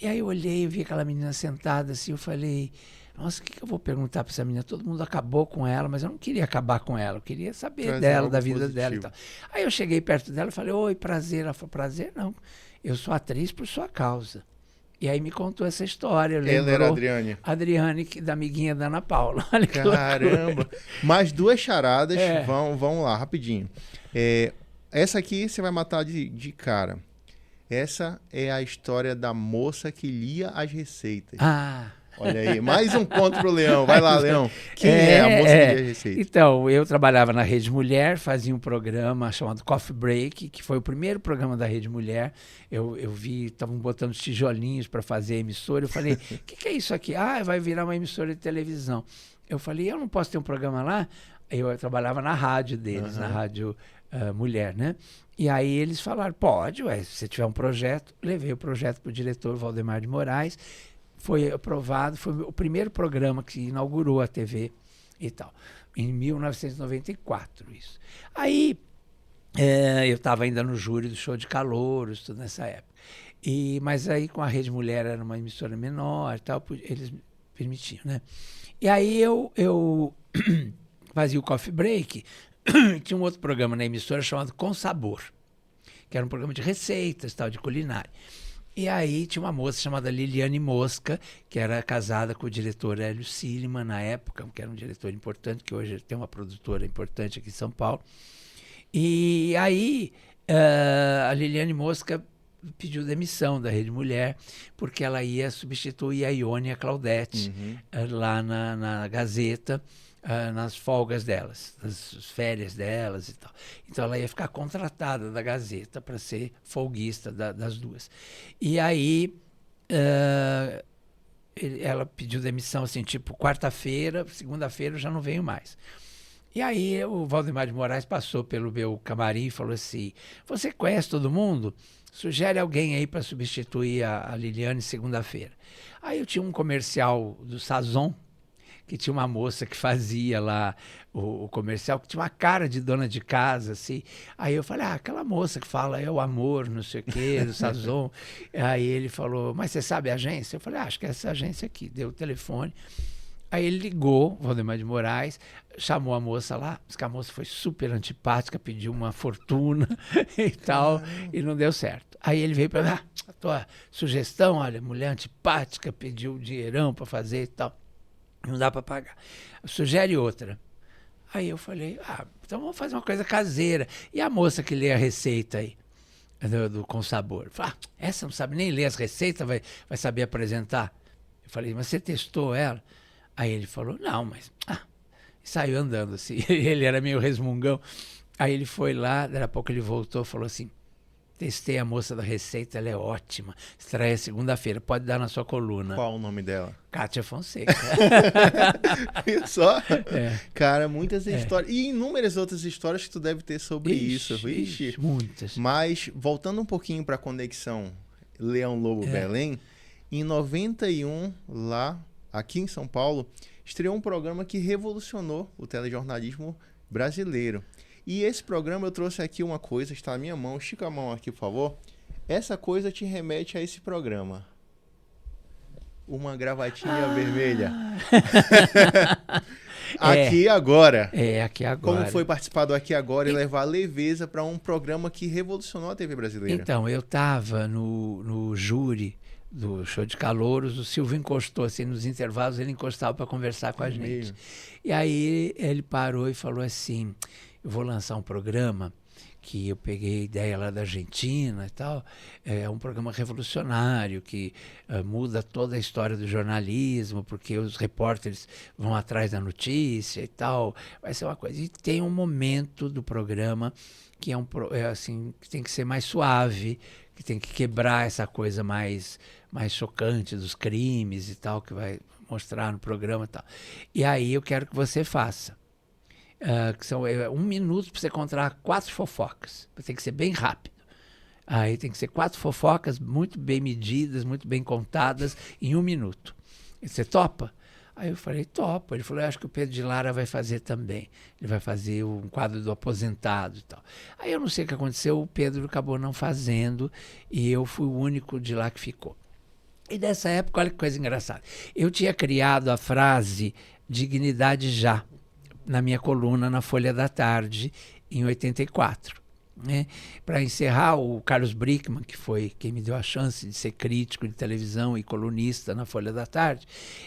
E aí eu olhei e vi aquela menina sentada assim, eu falei... Nossa, o que eu vou perguntar para essa menina? Todo mundo acabou com ela, mas eu não queria acabar com ela, eu queria saber dela, da vida dela e tal. Aí eu cheguei perto dela e falei, oi, prazer. Ela falou, prazer não, eu sou atriz por sua causa. E aí me contou essa história. Ela era a Adriane? Adriane, da amiguinha da Ana Paula. Olha que caramba! Mais 2 charadas, vamos lá, rapidinho. Essa aqui você vai matar de cara. Essa é a história da moça que lia as receitas. Olha aí, mais um ponto pro Leão. Vai lá, Leão. Quem é a moça que lia as receitas? Então, eu trabalhava na Rede Mulher, fazia um programa chamado Coffee Break, que foi o primeiro programa da Rede Mulher. Eu vi, estavam botando os tijolinhos para fazer a emissora. Eu falei, o que é isso aqui? Vai virar uma emissora de televisão. Eu falei, eu não posso ter um programa lá? Eu trabalhava na rádio deles, na Rádio Mulher, né? E aí eles falaram, pode, se você tiver um projeto. Levei o projeto para o diretor Valdemar de Moraes. Foi aprovado, foi o primeiro programa que inaugurou a TV e tal, em 1994, isso. Aí, eu estava ainda no júri do Show de Calouros, tudo nessa época. Mas aí, com a Rede Mulher, era uma emissora menor e tal, eles permitiam, né? E aí, eu fazia o Coffee Break, tinha um outro programa na emissora chamado Com Sabor, que era um programa de receitas, tal, de culinária. E aí tinha uma moça chamada Liliane Mosca, que era casada com o diretor Hélio Silliman, na época, que era um diretor importante, que hoje tem uma produtora importante aqui em São Paulo. E aí a Liliane Mosca pediu demissão da Rede Mulher, porque ela ia substituir a Iônia Claudete lá na Gazeta, nas folgas delas, nas férias delas e tal. Então ela ia ficar contratada da Gazeta para ser folguista das duas. E aí ela pediu demissão, assim, tipo, quarta-feira, segunda-feira eu já não venho mais. E aí o Valdemar de Moraes passou pelo meu camarim e falou assim: você conhece todo mundo? Sugere alguém aí para substituir a Liliane segunda-feira. Aí eu tinha um comercial do Sazon, que tinha uma moça que fazia lá o comercial, que tinha uma cara de dona de casa, assim. Aí eu falei, aquela moça que fala é o amor, não sei o quê, do Sazon. Aí ele falou, mas você sabe a agência? Eu falei, acho que é essa agência aqui. Deu o telefone. Aí ele ligou, Valdemar de Moraes, chamou a moça lá, disse que a moça foi super antipática, pediu uma fortuna e tal, e não deu certo. Aí ele veio para mim, a tua sugestão, olha, mulher antipática, pediu dinheirão para fazer e tal, não dá para pagar. Sugere outra. Aí eu falei, então vamos fazer uma coisa caseira. E a moça que lê a receita aí, do Com Sabor? Falei, essa não sabe nem ler as receitas, vai saber apresentar? Eu falei, mas você testou ela? Aí ele falou, não, mas... saiu andando assim, ele era meio resmungão. Aí ele foi lá, daí a pouco ele voltou e falou assim, testei a moça da receita, ela é ótima, estreia segunda-feira, pode dar na sua coluna. Qual o nome dela? Kátia Fonseca. Viu só? Cara, muitas histórias, e inúmeras outras histórias que tu deve ter sobre isso. Vixe, muitas. Mas, voltando um pouquinho para a conexão Leão Lobo Belém, em 91, lá... aqui em São Paulo, estreou um programa que revolucionou o telejornalismo brasileiro. E esse programa eu trouxe aqui uma coisa, está na minha mão, estica a mão aqui, por favor. Essa coisa te remete a esse programa. Uma gravatinha vermelha. Aqui Agora. Aqui Agora. Como foi participar do Aqui Agora e levar leveza para um programa que revolucionou a TV brasileira? Então, eu estava no júri do Show de Calouros, o Silvio encostou assim nos intervalos, ele encostava para conversar com a gente. Mesmo. E aí ele parou e falou assim, eu vou lançar um programa que eu peguei a ideia lá da Argentina e tal, é um programa revolucionário que muda toda a história do jornalismo, porque os repórteres vão atrás da notícia e tal, vai ser uma coisa. E tem um momento do programa que assim, que tem que ser mais suave, que tem que quebrar essa coisa mais chocante dos crimes e tal, que vai mostrar no programa e tal. E aí eu quero que você faça. Que são 1 minuto para você contar 4 fofocas. Tem que ser bem rápido. Aí tem que ser 4 fofocas muito bem medidas, muito bem contadas, em 1 minuto. E você topa? Aí eu falei, topo. Ele falou, eu acho que o Pedro de Lara vai fazer também. Ele vai fazer um quadro do aposentado e tal. Aí eu não sei o que aconteceu, o Pedro acabou não fazendo e eu fui o único de lá que ficou. E dessa época, olha que coisa engraçada. Eu tinha criado a frase dignidade já na minha coluna na Folha da Tarde, em 84. Né? Para encerrar, o Carlos Brickman, que foi quem me deu a chance de ser crítico de televisão e colunista na Folha da Tarde,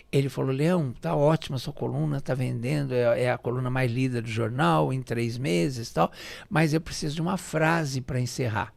ele falou, Leão, tá ótima a sua coluna, tá vendendo, é a coluna mais lida do jornal em 3 meses, tal, mas eu preciso de uma frase para encerrar.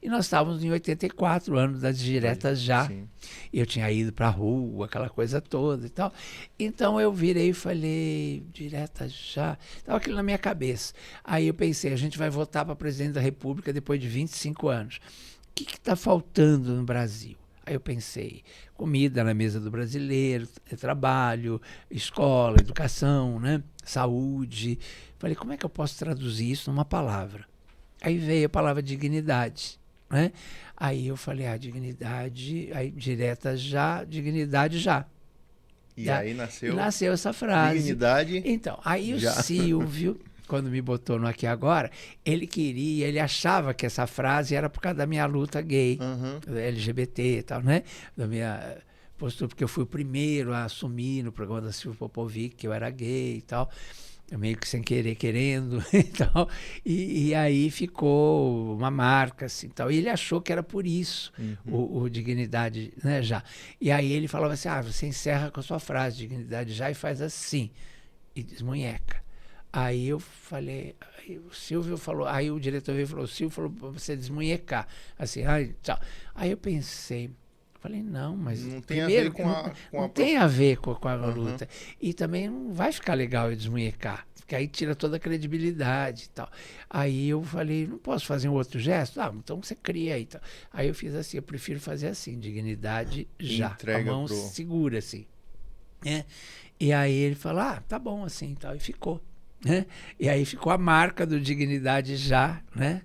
E nós estávamos em 84, ano das diretas já. Sim. Eu tinha ido para a rua, aquela coisa toda e tal. Então eu virei e falei, diretas já. Estava aquilo na minha cabeça. Aí eu pensei, a gente vai votar para presidente da República depois de 25 anos. O que está faltando no Brasil? Aí eu pensei, comida na mesa do brasileiro, trabalho, escola, educação, né? Saúde. Falei, como é que eu posso traduzir isso numa palavra? Aí veio a palavra dignidade. Né? Aí eu falei, dignidade, aí direta já, dignidade já. E aí nasceu essa frase. Dignidade. Então, aí já. O Silvio, quando me botou no Aqui Agora, ele achava que essa frase era por causa da minha luta gay, LGBT e tal, né? Da minha postura, porque eu fui o primeiro a assumir no programa da Silvia Popovic que eu era gay e tal. Meio que sem querer, querendo e tal. E aí ficou uma marca, assim, tal. E ele achou que era por isso, o dignidade, né, já. E aí ele falava assim, você encerra com a sua frase, dignidade já, e faz assim, e desmunheca. Aí eu falei, aí o Silvio falou, aí o diretor veio e falou, o Silvio falou pra você desmunhecar, assim, ai, tchau. Aí eu pensei, falei, não, mas Não tem primeiro, a ver com não a tem a ver com a Uhum. luta. E também não vai ficar legal eu desmunhecar, porque aí tira toda a credibilidade e tal. Aí eu falei, não posso fazer um outro gesto? Ah, então você cria aí. Tal. Aí eu fiz assim, eu prefiro fazer assim, dignidade já, Entrega com a mão pro... segura assim. Né? E aí ele falou, ah, tá bom assim, tal, e ficou. Né? E aí ficou a marca do dignidade já, né?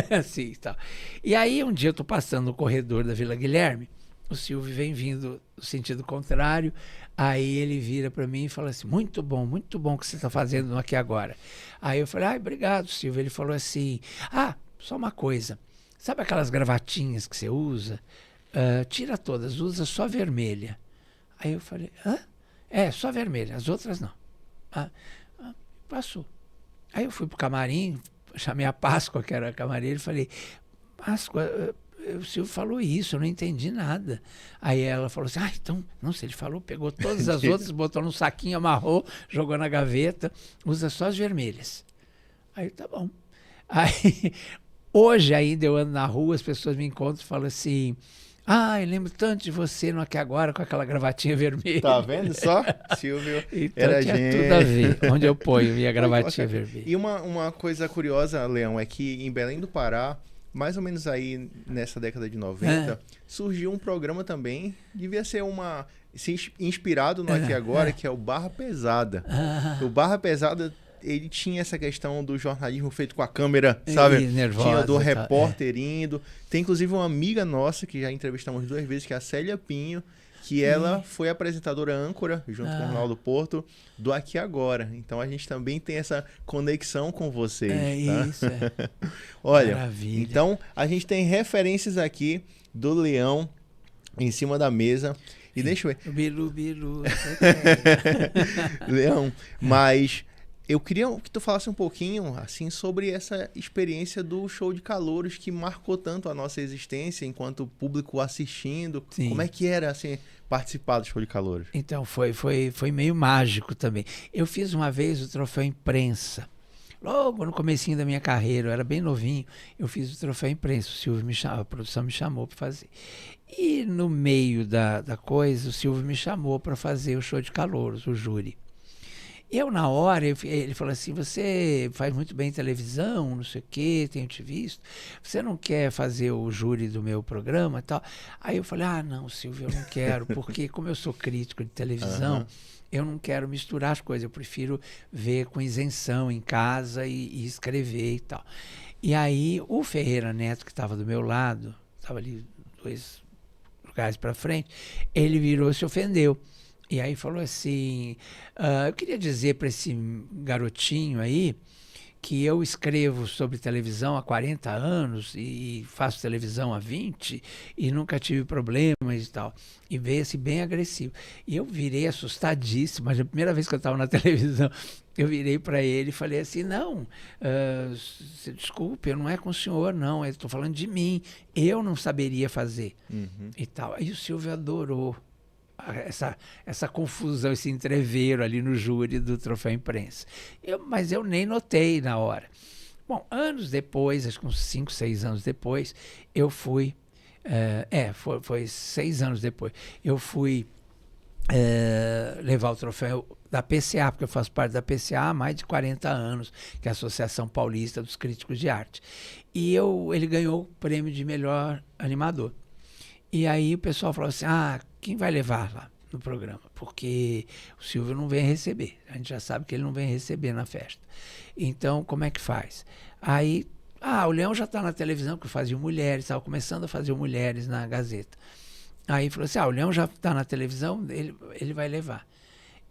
assim, tal. E aí um dia eu tô passando no corredor da Vila Guilherme, o Silvio vem vindo no sentido contrário, aí ele vira para mim e fala assim, muito bom o que você está fazendo aqui agora. Aí eu falei, obrigado, Silvio. Ele falou assim, só uma coisa, sabe aquelas gravatinhas que você usa? Tira todas, usa só vermelha. Aí eu falei, hã? Só vermelha, as outras não. Passou. Aí eu fui pro camarim, chamei a Páscoa, que era a camareira, e falei, Páscoa, o Silvio falou isso, eu não entendi nada. Aí ela falou assim, então, não, se ele falou, pegou todas as outras, botou num saquinho, amarrou, jogou na gaveta, usa só as vermelhas. Aí, tá bom. Aí, hoje ainda eu ando na rua, as pessoas me encontram e falam assim, eu lembro tanto de você no Aqui Agora com aquela gravatinha vermelha. Tá vendo só? Silvio então era tinha gente. tudo a ver, onde eu ponho minha gravatinha vermelha. E uma coisa curiosa, Leão, é que em Belém do Pará, mais ou menos aí nessa década de 90, surgiu um programa também, devia ser inspirado no Aqui Agora, que é o Barra Pesada. O Barra Pesada, ele tinha essa questão do jornalismo feito com a câmera, sabe? Nervosa, tinha do repórter indo. Tem inclusive uma amiga nossa, que já entrevistamos 2 vezes, que é a Célia Pinho, que ela foi apresentadora âncora, junto com o Ronaldo Porto, do Aqui Agora. Então a gente também tem essa conexão com vocês. Tá? Isso, Olha, maravilha. Então a gente tem referências aqui do Leão em cima da mesa. E deixa eu ver. Bilu. Leão, mas eu queria que tu falasse um pouquinho assim sobre essa experiência do show de calouros que marcou tanto a nossa existência enquanto público assistindo. Sim. Como é que era assim participar do show de calouros? Então foi meio mágico também. Eu fiz uma vez o troféu imprensa. Logo no comecinho da minha carreira, eu era bem novinho, eu fiz o troféu imprensa, o Silvio a produção me chamou para fazer. E no meio da coisa, o Silvio me chamou para fazer o show de calouros, o júri. Eu, na hora, ele falou assim, você faz muito bem televisão, não sei o quê, tenho te visto, você não quer fazer o júri do meu programa e tal? Aí eu falei, não, Silvio, eu não quero, porque como eu sou crítico de televisão, eu não quero misturar as coisas, eu prefiro ver com isenção em casa e escrever e tal. E aí o Ferreira Neto, que estava do meu lado, estava ali 2 lugares para frente, ele virou e se ofendeu. E aí falou assim, eu queria dizer para esse garotinho aí que eu escrevo sobre televisão há 40 anos e faço televisão há 20 e nunca tive problemas e tal. E veio assim bem agressivo. E eu virei assustadíssimo, mas a primeira vez que eu estava na televisão, eu virei para ele e falei assim, não, desculpe, não é com o senhor, não, eu estou falando de mim, eu não saberia fazer e tal. Aí o Silvio adorou essa confusão, esse entreveiro ali no júri do troféu imprensa. Mas eu nem notei na hora. Bom, anos depois, acho que uns 5, 6 anos depois, eu fui... foi 6 anos depois. Eu fui levar o troféu da PCA, porque eu faço parte da PCA há mais de 40 anos, que é a Associação Paulista dos Críticos de Arte. E ele ganhou o prêmio de melhor animador. E aí o pessoal falou assim, quem vai levar lá no programa? Porque o Silvio não vem receber. A gente já sabe que ele não vem receber na festa. Então, como é que faz? Aí, o Leão já está na televisão, que fazia mulheres, estava começando a fazer mulheres na Gazeta. Aí falou assim, o Leão já está na televisão, ele vai levar.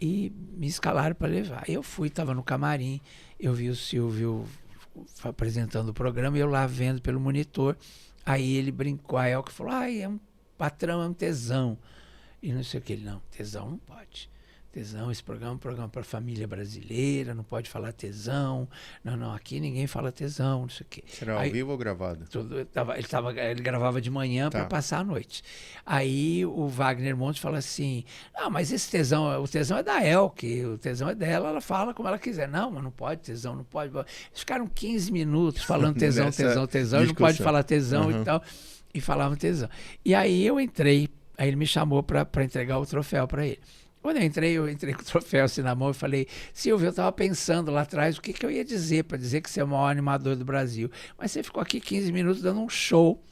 E me escalaram para levar. Eu fui, estava no camarim, eu vi o Silvio apresentando o programa, e eu lá vendo pelo monitor. Aí ele brincou, a Elke falou, patrão é um tesão. E não sei o que, ele, não, tesão não pode. tesão, esse programa é um programa para a família brasileira, não pode falar tesão, não, aqui ninguém fala tesão, não sei o quê. Será ao vivo ou gravado? Ele gravava de manhã para passar a noite. Aí o Wagner Montes fala assim, mas esse tesão, o tesão é da Elke, o tesão é dela, ela fala como ela quiser. Não, mas não pode tesão, não pode. Eles ficaram 15 minutos falando tesão, ele não pode falar tesão e tal, e falavam tesão. E aí eu entrei, aí ele me chamou para entregar o troféu para ele. Quando eu entrei com o troféu assim na mão e falei, Silvio, eu estava pensando lá atrás o que eu ia dizer para dizer que você é o maior animador do Brasil. Mas você ficou aqui 15 minutos dando um show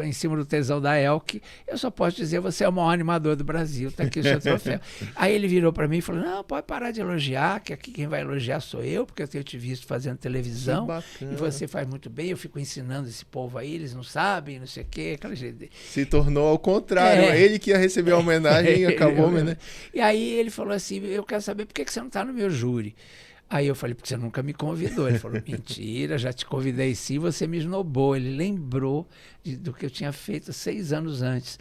em cima do tesão da Elke, eu só posso dizer, você é o maior animador do Brasil, tá aqui o seu troféu. Aí ele virou para mim e falou, não, pode parar de elogiar, que aqui quem vai elogiar sou eu, porque eu tenho te visto fazendo televisão, e você faz muito bem, eu fico ensinando esse povo aí, eles não sabem, não sei o quê, aquela gente. Se tornou ao contrário, ele que ia receber a homenagem e acabou, né? E aí ele falou assim, eu quero saber por que você não tá no meu júri. Aí eu falei, porque você nunca me convidou. Ele falou, mentira, já te convidei sim, você me esnobou. Ele lembrou do que eu tinha feito 6 anos antes.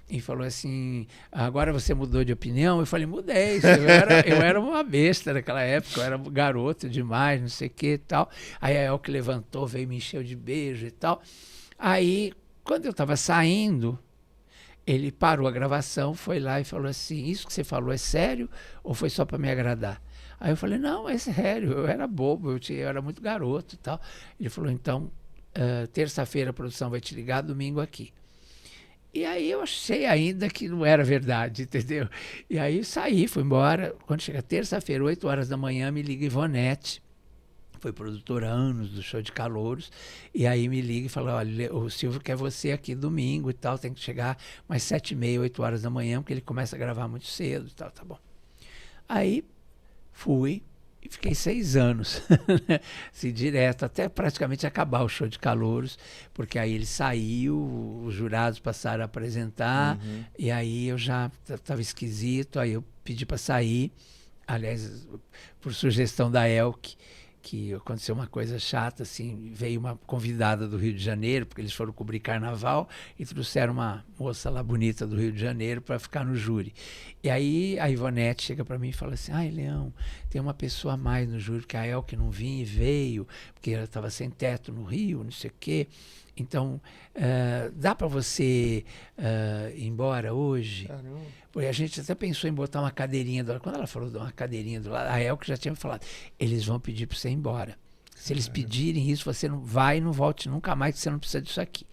E falou assim, agora você mudou de opinião? Eu falei, mudei. Eu era uma besta naquela época, eu era garoto demais, não sei o que e tal. Aí a Elke levantou, veio me encheu de beijo e tal. Aí, quando eu estava saindo, ele parou a gravação, foi lá e falou assim, isso que você falou é sério ou foi só para me agradar? Aí eu falei, não, é sério, eu era bobo, eu era muito garoto e tal. Ele falou, então, terça-feira a produção vai te ligar, domingo aqui. E aí eu achei ainda que não era verdade, entendeu? E aí saí, fui embora. Quando chega terça-feira, 8 horas da manhã, me liga Ivonete, foi produtora há anos do Show de Calouros, e aí me liga e fala, olha, o Silvio quer você aqui domingo e tal, tem que chegar mais 7h30, 8 horas da manhã, porque ele começa a gravar muito cedo e tal, tá bom. Aí fui e fiquei 6 anos, assim, direto, até praticamente acabar o Show de Calouros, porque aí ele saiu, os jurados passaram a apresentar, e aí eu já estava esquisito, aí eu pedi para sair, aliás, por sugestão da Elke, que aconteceu uma coisa chata, assim, veio uma convidada do Rio de Janeiro, porque eles foram cobrir carnaval, e trouxeram uma moça lá bonita do Rio de Janeiro para ficar no júri. E aí a Ivonete chega para mim e fala assim, ai, Leão, tem uma pessoa a mais no júri, que a Elke não vinha e veio, porque ela estava sem teto no Rio, não sei o quê. Então, dá para você ir embora hoje? Caramba. Porque a gente até pensou em botar uma cadeirinha do lado. Quando ela falou de uma cadeirinha do lado, a Elke já tinha me falado, eles vão pedir para você ir embora. Se eles pedirem isso, você não vai e não volte nunca mais, que você não precisa disso aqui.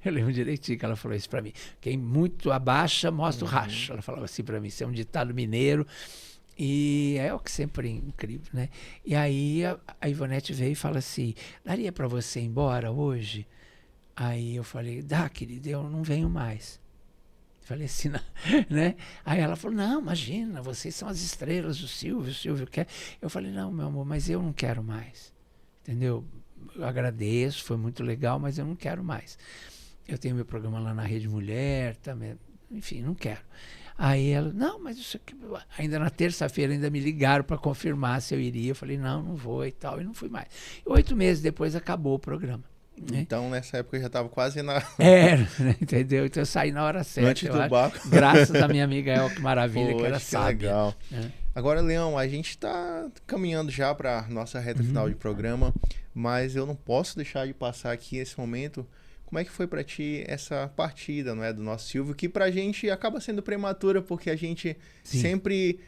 Eu lembro direitinho que ela falou isso para mim. Quem muito abaixa, mostra o racho. Ela falava assim para mim, isso é um ditado mineiro. E é o que sempre é incrível, né? E aí a Ivonete veio e fala assim, daria para você ir embora hoje? Aí eu falei, dá, querida, eu não venho mais. Falei assim, né? Aí ela falou, não, imagina, vocês são as estrelas do Silvio, o Silvio quer. Eu falei, não, meu amor, mas eu não quero mais. Entendeu? Eu agradeço, foi muito legal, mas eu não quero mais. Eu tenho meu programa lá na Rede Mulher, também, enfim, não quero. Aí ela, não, mas isso aqui... Ainda na terça-feira ainda me ligaram para confirmar se eu iria. Eu falei, não vou e tal, e não fui mais. 8 meses depois acabou o programa. Né? Então, nessa época eu já estava quase na... Entendeu? Então eu saí na hora certa. Antes do barco. Graças à minha amiga Elke Maravilha, Pô, que era sábia. Legal. Né? Agora, Leão, a gente está caminhando já para nossa reta final de programa, mas eu não posso deixar de passar aqui esse momento. Como é que foi para ti essa partida, não é, do nosso Silvio, que pra gente acaba sendo prematura, porque a gente sempre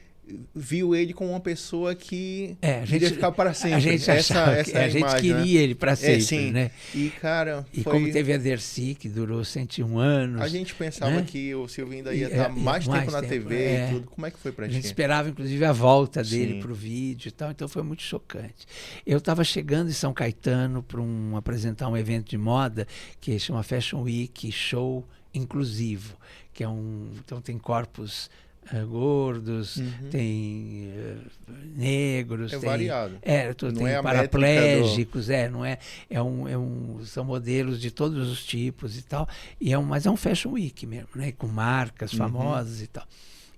viu ele como uma pessoa que queria ficar para sempre. A gente achava a gente queria ele para sempre, sim. né? E, cara, como teve a Dercy, que durou 101 anos. A gente pensava que o Silvio ainda ia estar mais tempo na TV e tudo. Como é que foi para ti? A gente esperava, inclusive, a volta dele pro vídeo e tal, então foi muito chocante. Eu estava chegando em São Caetano para apresentar um evento de moda que chama Fashion Week Show Inclusivo, que é então tem corpos gordos, tem negros, tem variado. Tem paraplégicos, são modelos de todos os tipos e tal. Mas é um fashion week mesmo, né? Com marcas famosas e tal.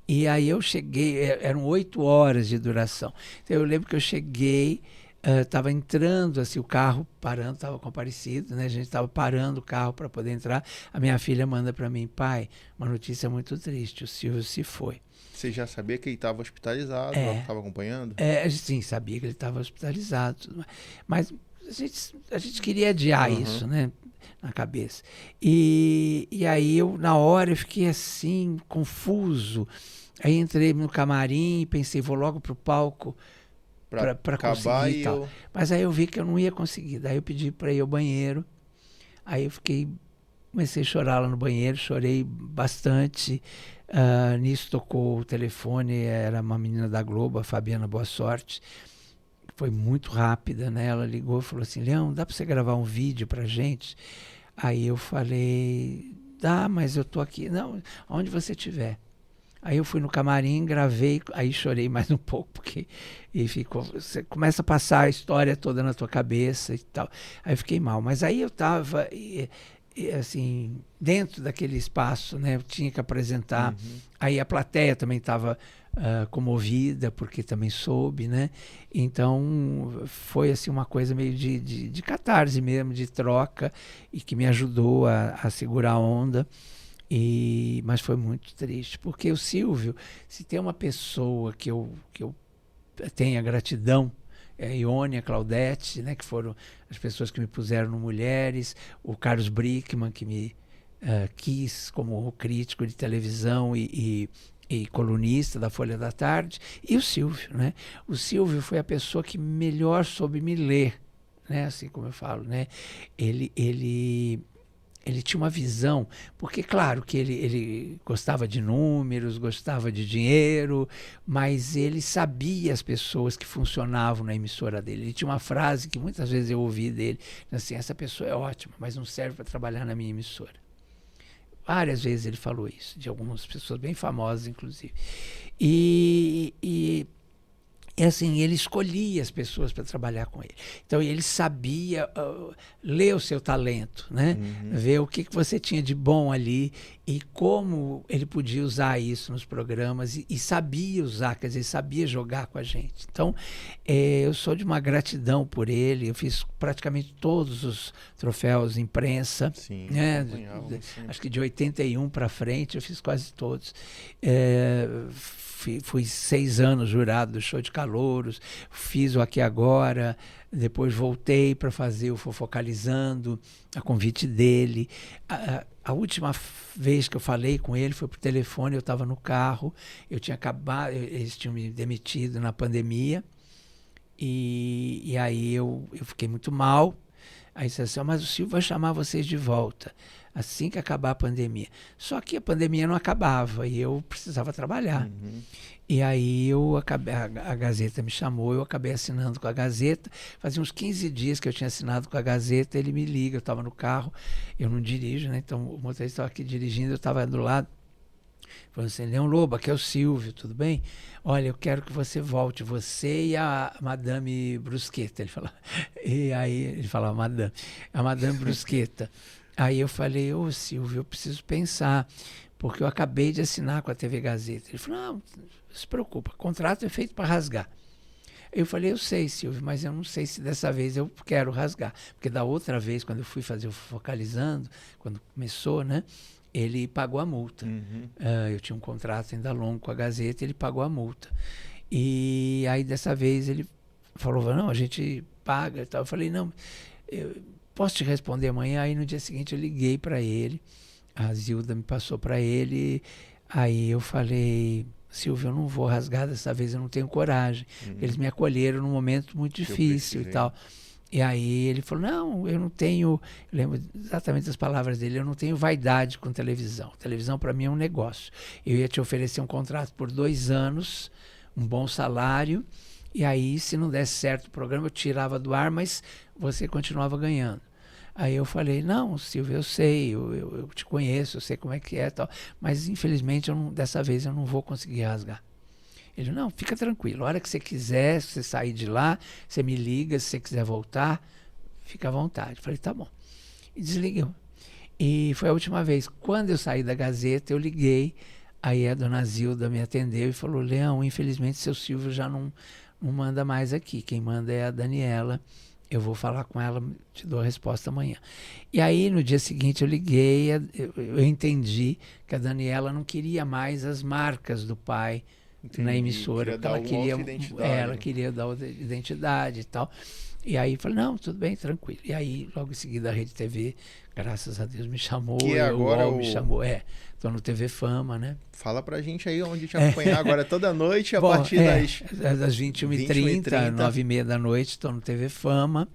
E aí eu cheguei, eram 8 horas de duração. Então eu lembro que eu cheguei estava entrando, assim, o carro parando, estava com Aparecido, né? A gente estava parando o carro para poder entrar. A minha filha manda para mim, pai, uma notícia muito triste, o Silvio se foi. Você já sabia que ele estava hospitalizado, estava acompanhando? Sim, sabia que ele estava hospitalizado, mas a gente queria adiar isso, né? Na cabeça. E aí eu, na hora, eu fiquei assim, confuso. Aí entrei no camarim e pensei, vou logo pro palco para conseguir e tal. Mas aí eu vi que eu não ia conseguir. Daí eu pedi para ir ao banheiro. Aí eu comecei a chorar lá no banheiro, chorei bastante. Nisso tocou o telefone, era uma menina da Globo, a Fabiana Boa Sorte. Foi muito rápida, né? Ela ligou e falou assim, Leão, dá para você gravar um vídeo pra gente? Aí eu falei, dá, mas eu tô aqui. Não, onde você estiver. Aí eu fui no camarim, gravei, aí chorei mais um pouco, porque você começa a passar a história toda na tua cabeça e tal. Aí eu fiquei mal. Mas aí eu estava, assim, dentro daquele espaço, né? Eu tinha que apresentar. Aí a plateia também estava comovida, porque também soube, né? Então foi assim uma coisa meio de catarse mesmo, de troca, e que me ajudou a segurar a onda. Mas foi muito triste, porque o Silvio, se tem uma pessoa que eu tenha gratidão, é a Ione, a Claudete, né, que foram as pessoas que me puseram no Mulheres, o Carlos Brickman, que me quis como crítico de televisão e colunista da Folha da Tarde, e o Silvio, né? O Silvio foi a pessoa que melhor soube me ler, né? Assim como eu falo, né? Ele tinha uma visão, porque claro que ele gostava de números, gostava de dinheiro, mas ele sabia as pessoas que funcionavam na emissora dele. Ele tinha uma frase que muitas vezes eu ouvi dele, assim, essa pessoa é ótima, mas não serve para trabalhar na minha emissora. Várias vezes ele falou isso, de algumas pessoas bem famosas, inclusive. E assim, ele escolhia as pessoas para trabalhar com ele. Então, ele sabia ler o seu talento, né? Ver o que você tinha de bom ali e como ele podia usar isso nos programas e sabia usar, quer dizer, sabia jogar com a gente. Então, eu sou de uma gratidão por ele. Eu fiz praticamente todos os troféus imprensa. Sim, né? Acho que de 81 para frente eu fiz quase todos. Fui 6 anos jurado do Show de Calouros, fiz o Aqui Agora, depois voltei para fazer o Fofocalizando, a convite dele. A última vez que eu falei com ele foi por telefone, eu estava no carro, eu tinha acabado, eles tinham me demitido na pandemia, e aí eu fiquei muito mal. Aí disse assim, mas o Silvio vai chamar vocês de volta assim que acabar a pandemia. Só que a pandemia não acabava e eu precisava trabalhar. E aí a Gazeta me chamou, eu acabei assinando com a Gazeta. Fazia uns 15 dias que eu tinha assinado com a Gazeta, ele me liga, eu estava no carro, eu não dirijo, né? Então o motorista estava aqui dirigindo, eu estava do lado. Falou assim, Leão Lobo, aqui é o Silvio, tudo bem? Olha, eu quero que você volte, você e a Madame Brusqueta. Ele falou. E aí ele falava, Madame, a Madame Brusqueta. Aí eu falei, ô Silvio, eu preciso pensar, porque eu acabei de assinar com a TV Gazeta. Ele falou, não se preocupa, o contrato é feito para rasgar. Eu falei, eu sei, Silvio, mas eu não sei se dessa vez eu quero rasgar. Porque da outra vez, quando eu fui fazer o Focalizando, quando começou, né? Ele pagou a multa. Eu tinha um contrato ainda longo com a Gazeta, ele pagou a multa. E aí dessa vez ele falou, não, a gente paga e tal. Eu falei, não, posso te responder amanhã? Aí no dia seguinte eu liguei para ele, a Zilda me passou para ele, aí eu falei, Silvio, eu não vou rasgar dessa vez, eu não tenho coragem. Eles me acolheram num momento muito difícil e tal. E aí ele falou, não, eu não tenho, eu lembro exatamente das palavras dele, eu não tenho vaidade com televisão. Televisão para mim é um negócio. Eu ia te oferecer um contrato por 2 anos, um bom salário, e aí se não desse certo o programa eu tirava do ar, mas você continuava ganhando. Aí eu falei, não, Silvio, eu sei, eu te conheço, eu sei como é que é, tal, mas infelizmente dessa vez eu não vou conseguir rasgar. Ele, não, fica tranquilo, a hora que você quiser, se você sair de lá, você me liga, se você quiser voltar, fica à vontade. Eu falei, tá bom. E desliguei. E foi a última vez. Quando eu saí da Gazeta, eu liguei, aí a dona Zilda me atendeu e falou, Leão, infelizmente seu Silvio já não não manda mais aqui. Quem manda é a Daniela. Eu vou falar com ela, te dou a resposta amanhã. E aí, no dia seguinte, eu liguei, eu entendi que a Daniela não queria mais as marcas do pai na emissora. Ela queria dar outra identidade e tal. E aí, falei, não, tudo bem, tranquilo. E aí, logo em seguida, a Rede TV, graças a Deus, me chamou. Que agora me chamou. Tô no TV Fama, né? Fala pra gente aí onde te acompanhar agora toda noite, a partir das 21h30, 9h30 da noite, tô no TV Fama.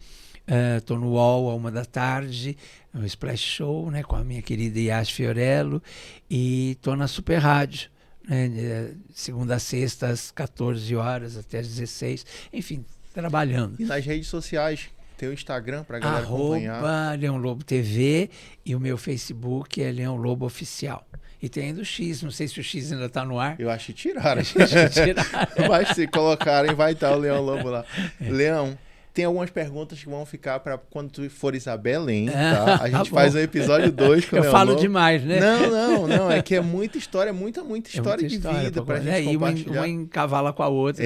Tô no UOL, 1h da tarde, no Splash Show, né, com a minha querida Yas Fiorello. E tô na Super Rádio, né, segunda a sexta, às 14 horas até às 16. Enfim, trabalhando. E nas redes sociais, tem o Instagram pra galera acompanhar. Leão Lobo TV, e o meu Facebook é Leão Lobo Oficial. E tem ainda o X, não sei se o X ainda tá no ar. Eu acho que tiraram. Mas se colocarem, vai estar o Leão Lobo lá. Leão, tem algumas perguntas que vão ficar para quando tu fores a Belém, tá? A gente faz o episódio 2 com o Leão falo Lobo. Demais, né? Não. É que é muita história, muita história de vida pra gente compartilhar. E uma encavala com a outra.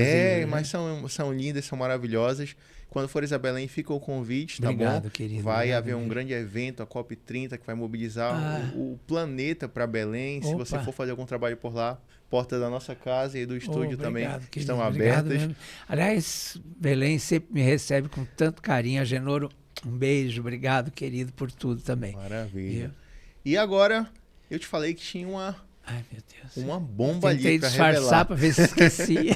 Mas são lindas, são maravilhosas. Quando fores a Belém, fica o convite, tá Obrigado, bom? Querido. Vai haver um grande evento, a COP30, que vai mobilizar o planeta para Belém. Se você for fazer algum trabalho por lá, porta da nossa casa e do estúdio também estão abertas. Aliás, Belém sempre me recebe com tanto carinho. Agenor, um beijo, obrigado, querido, por tudo também. Maravilha. E agora, eu te falei que tinha uma bomba ali para revelar. Disfarçar para ver se esquecia.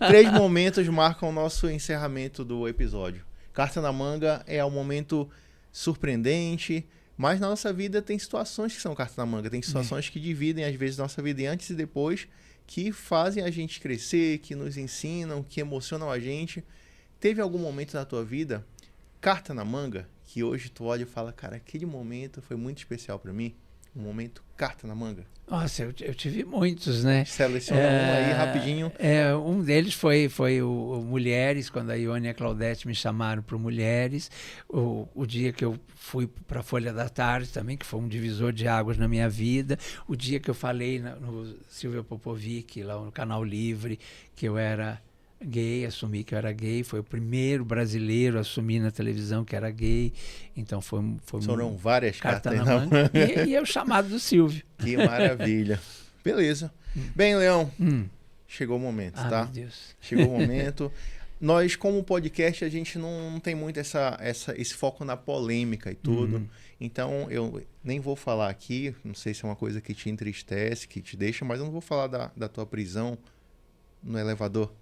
3 momentos marcam o nosso encerramento do episódio. Carta na manga é um momento surpreendente, mas na nossa vida tem situações que são carta na manga. Tem situações que dividem, às vezes, nossa vida antes e depois, que fazem a gente crescer, que nos ensinam, que emocionam a gente. Teve algum momento na tua vida, carta na manga, que hoje tu olha e fala, cara, aquele momento foi muito especial para mim? Um momento carta na manga? Nossa, eu tive muitos, né? Seleciona um aí rapidinho. Um deles foi o Mulheres, quando a Ione e a Claudete me chamaram para o Mulheres. O dia que eu fui para a Folha da Tarde também, que foi um divisor de águas na minha vida. O dia que eu falei no Silvio Popovic, lá no Canal Livre, que eu era gay, assumi que eu era gay. Foi o primeiro brasileiro a assumir na televisão que era gay. Então foram várias cartas na manga. E é o chamado do Silvio. Que maravilha. Beleza. Bem, Leão, chegou o momento, tá? Meu Deus. Chegou o momento. Nós, como podcast, a gente não tem muito esse foco na polêmica e tudo. Então, eu nem vou falar aqui, não sei se é uma coisa que te entristece, que te deixa, mas eu não vou falar da tua prisão no elevador.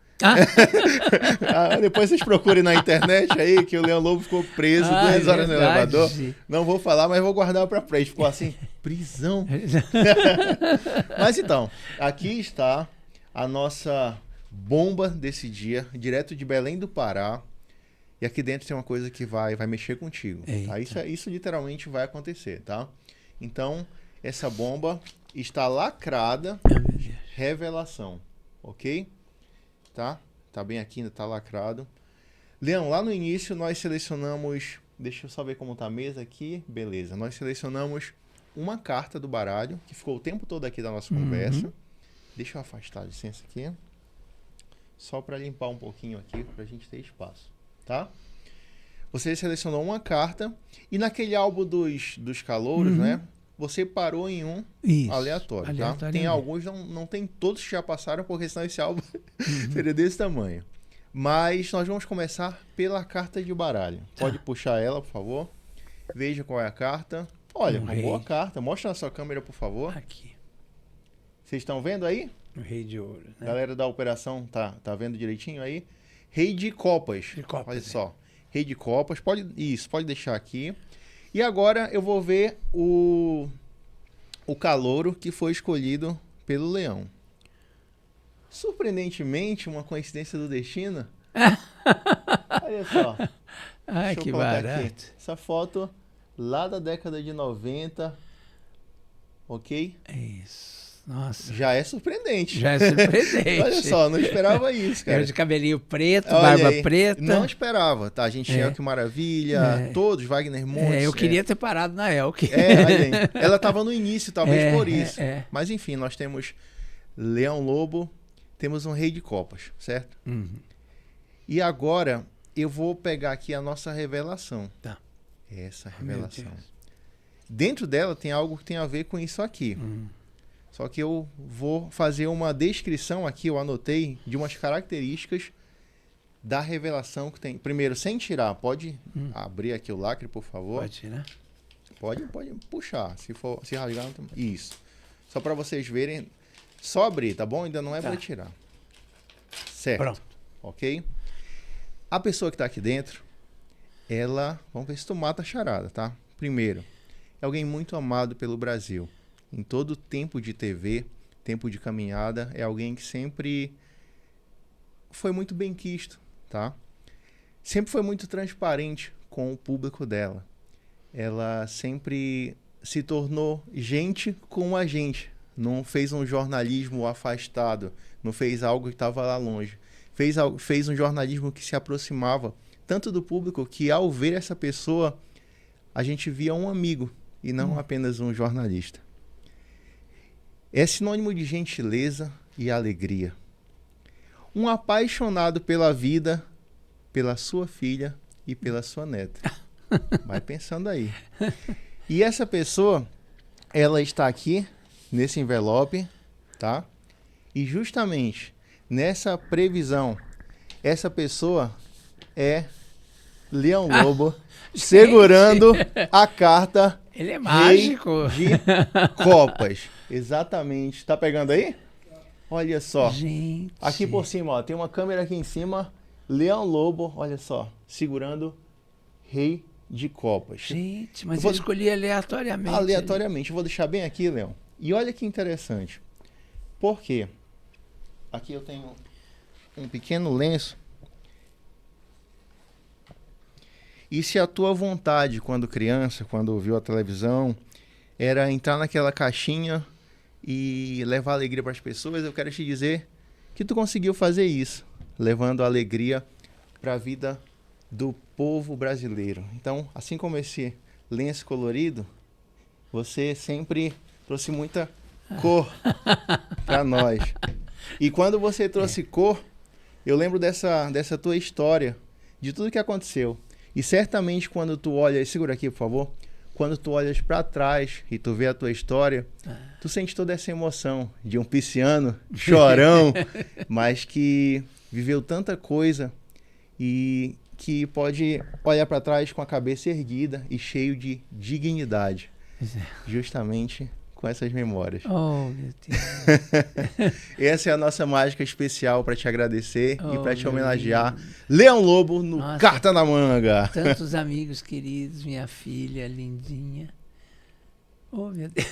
Depois vocês procurem na internet aí que o Leão Lobo ficou preso 2 horas no elevador. Não vou falar, mas vou guardar pra frente. Ficou assim, prisão. Mas então, aqui está a nossa bomba desse dia, direto de Belém do Pará. E aqui dentro tem uma coisa que vai mexer contigo. Tá? Isso literalmente vai acontecer, tá? Então, essa bomba está lacrada. Revelação, ok? Tá bem aqui, ainda tá lacrado. Leão, lá no início nós selecionamos... Deixa eu só ver como tá a mesa aqui. Beleza, nós selecionamos uma carta do baralho, que ficou o tempo todo aqui da nossa conversa. Deixa eu afastar, licença aqui. Só para limpar um pouquinho aqui, pra gente ter espaço, tá? Você selecionou uma carta e naquele álbum dos calouros, né? Você parou em um aleatório, tá? Tem alguns, não tem todos que já passaram, porque senão esse álbum seria desse tamanho. Mas nós vamos começar pela carta de baralho. Pode puxar ela, por favor. Veja qual é a carta. Olha, uma boa carta. Mostra na sua câmera, por favor. Aqui. Vocês estão vendo aí? O Rei de Ouro, né? Galera da operação, tá vendo direitinho aí? Rei de Copas. Olha só. Rei de Copas. Pode deixar aqui. E agora eu vou ver o calouro que foi escolhido pelo Leão. Surpreendentemente, uma coincidência do destino. Olha só. Ai, que barato. Aqui. Essa foto lá da década de 90. Ok? Isso. Nossa. Já é surpreendente. Olha só, não esperava isso, cara. Era de cabelinho preto, barba preta. Não esperava, tá? A gente tinha Que Maravilha, todos, Wagner Montes. Eu queria ter parado na Elke. Ela tava no início, talvez por isso. Mas enfim, nós temos Leão Lobo, temos um Rei de Copas, certo? E agora eu vou pegar aqui a nossa revelação. Tá. Essa revelação. Dentro dela tem algo que tem a ver com isso aqui. Só que eu vou fazer uma descrição aqui, eu anotei, de umas características da revelação que tem. Primeiro, sem tirar, pode abrir aqui o lacre, por favor? Pode, né? Pode puxar, se rasgar. Não tem... Isso. Só para vocês verem. Só abrir, tá bom? Ainda não é para tirar. Certo. Pronto. Ok? A pessoa que tá aqui dentro, ela... Vamos ver se tu mata a charada, tá? Primeiro, é alguém muito amado pelo Brasil. Em todo tempo de TV, tempo de caminhada, é alguém que sempre foi muito benquisto, tá? Sempre foi muito transparente com o público dela. Ela sempre se tornou gente com a gente. Não fez um jornalismo afastado, não fez algo que estava lá longe. Fez um jornalismo que se aproximava tanto do público que, ao ver essa pessoa, a gente via um amigo e não apenas um jornalista. É sinônimo de gentileza e alegria. Um apaixonado pela vida, pela sua filha e pela sua neta. Vai pensando aí. E essa pessoa, ela está aqui, nesse envelope, tá? E justamente nessa previsão, essa pessoa é Leão Lobo, segurando a carta. Ele é mágico. Rei de Copas. Exatamente. Tá pegando aí? Olha só. Gente. Aqui por cima, ó, tem uma câmera aqui em cima. Leão Lobo, olha só, segurando Rei de Copas. Gente, mas eu escolhi aleatoriamente. Aleatoriamente. Eu vou deixar bem aqui, Leão. E olha que interessante. Por quê? Aqui eu tenho um pequeno lenço. E se a tua vontade, quando criança, quando ouviu a televisão, era entrar naquela caixinha e levar alegria para as pessoas, eu quero te dizer que tu conseguiu fazer isso, levando alegria para a vida do povo brasileiro. Então, assim como esse lenço colorido, você sempre trouxe muita cor para nós. E quando você trouxe cor, eu lembro dessa tua história, de tudo que aconteceu. E certamente quando tu olhas, segura aqui por favor, quando tu olhas para trás e tu vê a tua história, tu sente toda essa emoção de um pisciano, chorão, mas que viveu tanta coisa e que pode olhar para trás com a cabeça erguida e cheio de dignidade, justamente com essas memórias. Oh, meu Deus. Essa é a nossa mágica especial para te agradecer e para te homenagear. Leão Lobo no Carta na Manga. Tantos amigos queridos, minha filha lindinha. Oh, meu Deus.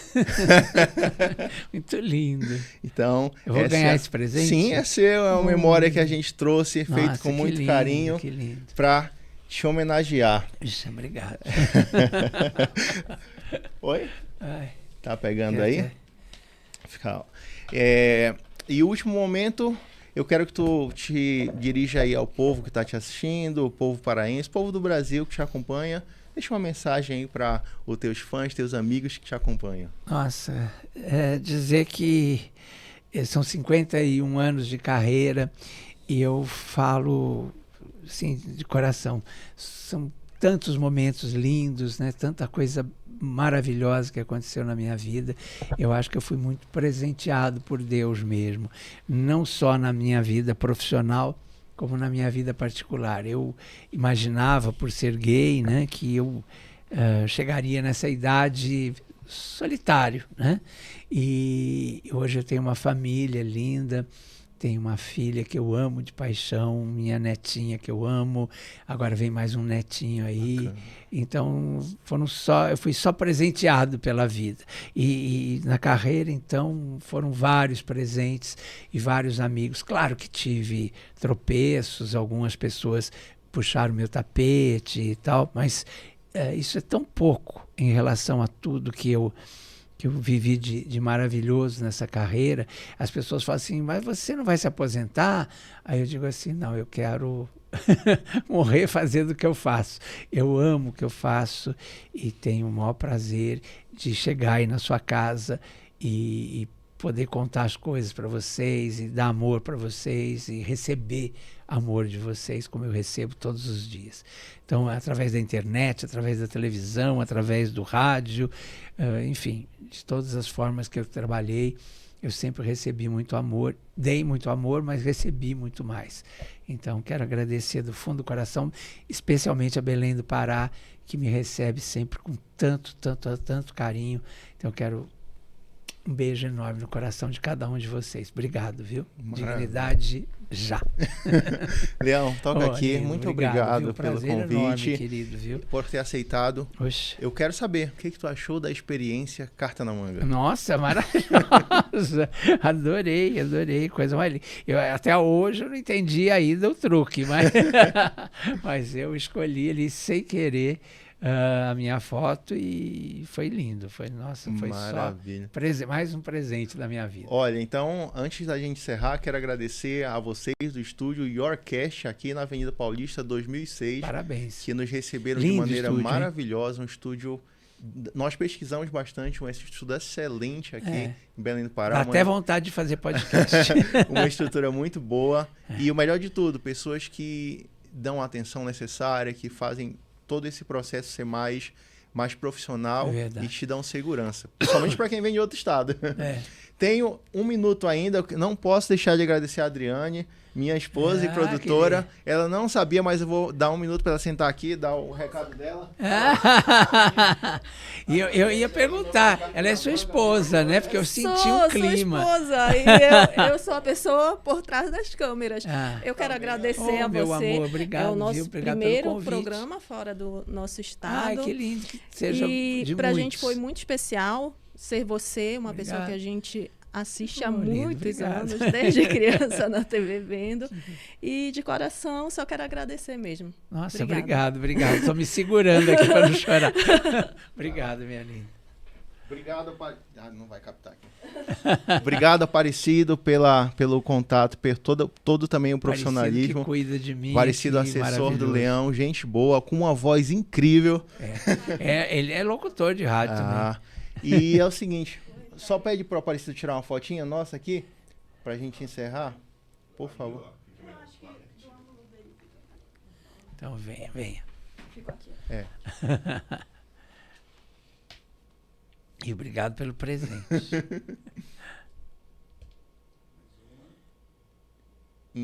Muito lindo. Então, eu vou ganhar esse presente? Sim, essa é uma memória que a gente trouxe, feito com muito lindo, carinho, para te homenagear. Ixi, obrigado. Oi? Ai. Tá pegando aí? Fica. E o último momento, eu quero que tu te dirija aí ao povo que está te assistindo, o povo paraense, o povo do Brasil que te acompanha. Deixa uma mensagem aí para os teus fãs, teus amigos que te acompanham. Nossa, dizer que são 51 anos de carreira e eu falo, assim, de coração. São tantos momentos lindos, né? Tanta coisa maravilhosa que aconteceu na minha vida. Eu acho que eu fui muito presenteado por Deus mesmo, não só na minha vida profissional, como na minha vida particular. Eu imaginava, por ser gay, né, que eu chegaria nessa idade solitário, né? E hoje eu tenho uma família linda, tenho uma filha que eu amo de paixão, minha netinha que eu amo, agora vem mais um netinho aí. Bacana. Então, eu fui só presenteado pela vida. E na carreira, então, foram vários presentes e vários amigos. Claro que tive tropeços, algumas pessoas puxaram meu tapete e tal, mas isso é tão pouco em relação a tudo que eu vivi de maravilhoso nessa carreira. As pessoas falam assim, mas você não vai se aposentar? Aí eu digo assim, não, eu quero morrer fazendo o que eu faço. Eu amo o que eu faço e tenho o maior prazer de chegar aí na sua casa e poder contar as coisas para vocês e dar amor para vocês e receber amor de vocês, como eu recebo todos os dias. Então, através da internet, através da televisão, através do rádio, enfim, de todas as formas que eu trabalhei, eu sempre recebi muito amor, dei muito amor, mas recebi muito mais. Então, quero agradecer do fundo do coração, especialmente a Belém do Pará, que me recebe sempre com tanto carinho. Então, eu quero um beijo enorme no coração de cada um de vocês. Obrigado, viu? Maravilha. Dignidade já. Leão, toca aqui. Lindo, muito obrigado pelo convite, enorme, querido, viu? Por ter aceitado. Oxe. Eu quero saber, o que tu achou da experiência Carta na Manga? Nossa, maravilhosa. Adorei, coisa mais linda. Até hoje eu não entendi ainda o truque, mas eu escolhi ali sem querer a minha foto e foi lindo. Foi maravilha. Só mais um presente da minha vida. Olha, então, antes da gente encerrar, quero agradecer a vocês do estúdio Yourcast, aqui na Avenida Paulista 2006. Parabéns. Que nos receberam lindo de maneira estúdio, maravilhosa. Um estúdio... Nós pesquisamos bastante, um estudo excelente aqui em Belém do Pará. Dá até vontade de fazer podcast. Uma estrutura muito boa. E o melhor de tudo, pessoas que dão a atenção necessária, que fazem todo esse processo ser mais profissional e te dão segurança. Principalmente para quem vem de outro estado. Tenho 1 minuto ainda, não posso deixar de agradecer a Adriane, minha esposa e produtora. Ela não sabia, mas eu vou dar 1 minuto para ela sentar aqui e dar o recado dela. E eu ia perguntar, ela é sua esposa, né? Porque eu senti um clima. Sou esposa e eu sou a pessoa por trás das câmeras. Eu quero agradecer a meu você. Amor, obrigado, é o nosso obrigado primeiro programa fora do nosso estado. Ai, que lindo que seja e pra gente foi muito especial ser você, uma pessoa que a gente assiste há muitos anos, desde criança na TV vendo. E de coração, só quero agradecer mesmo. Nossa, obrigado. Estou me segurando aqui para não chorar. Obrigado, minha linda. Obrigado, não vai captar aqui. Obrigado, Aparecido, pelo contato, todo também o profissionalismo. Que cuida de mim. Aparecido, assessor do Leão, gente boa, com uma voz incrível. Ele é locutor de rádio também. E é o seguinte, só pede pro Aparecido tirar uma fotinha nossa aqui, pra gente encerrar, por favor. Então venha. Fico aqui. E obrigado pelo presente.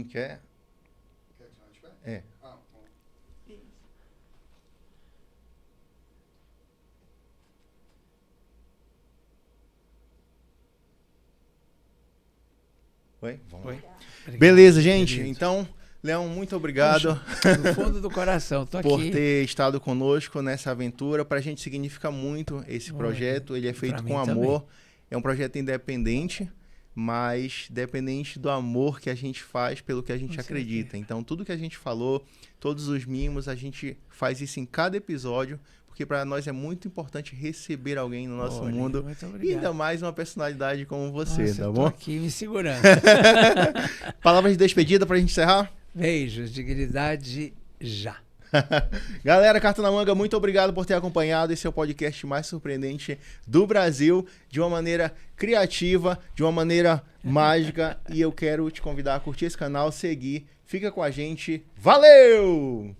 Quer? É. Oi? Vamos lá. Beleza, gente. Querido. Então, Leão, muito obrigado. No fundo do coração, tô aqui. Por ter estado conosco nessa aventura. Pra gente significa muito esse projeto. Ele é feito com amor. Também. É um projeto independente, mas dependente do amor que a gente faz pelo que a gente acredita. Então, tudo que a gente falou, todos os mimos, a gente faz isso em cada episódio, porque para nós é muito importante receber alguém no nosso mundo. E ainda mais uma personalidade como você, tá bom? Eu tô aqui me segurando. Palavras de despedida pra gente encerrar? Beijos, dignidade já. Galera, Carta na Manga, muito obrigado por ter acompanhado. Esse é o podcast mais surpreendente do Brasil, de uma maneira criativa, de uma maneira mágica. E eu quero te convidar a curtir esse canal, seguir. Fica com a gente. Valeu!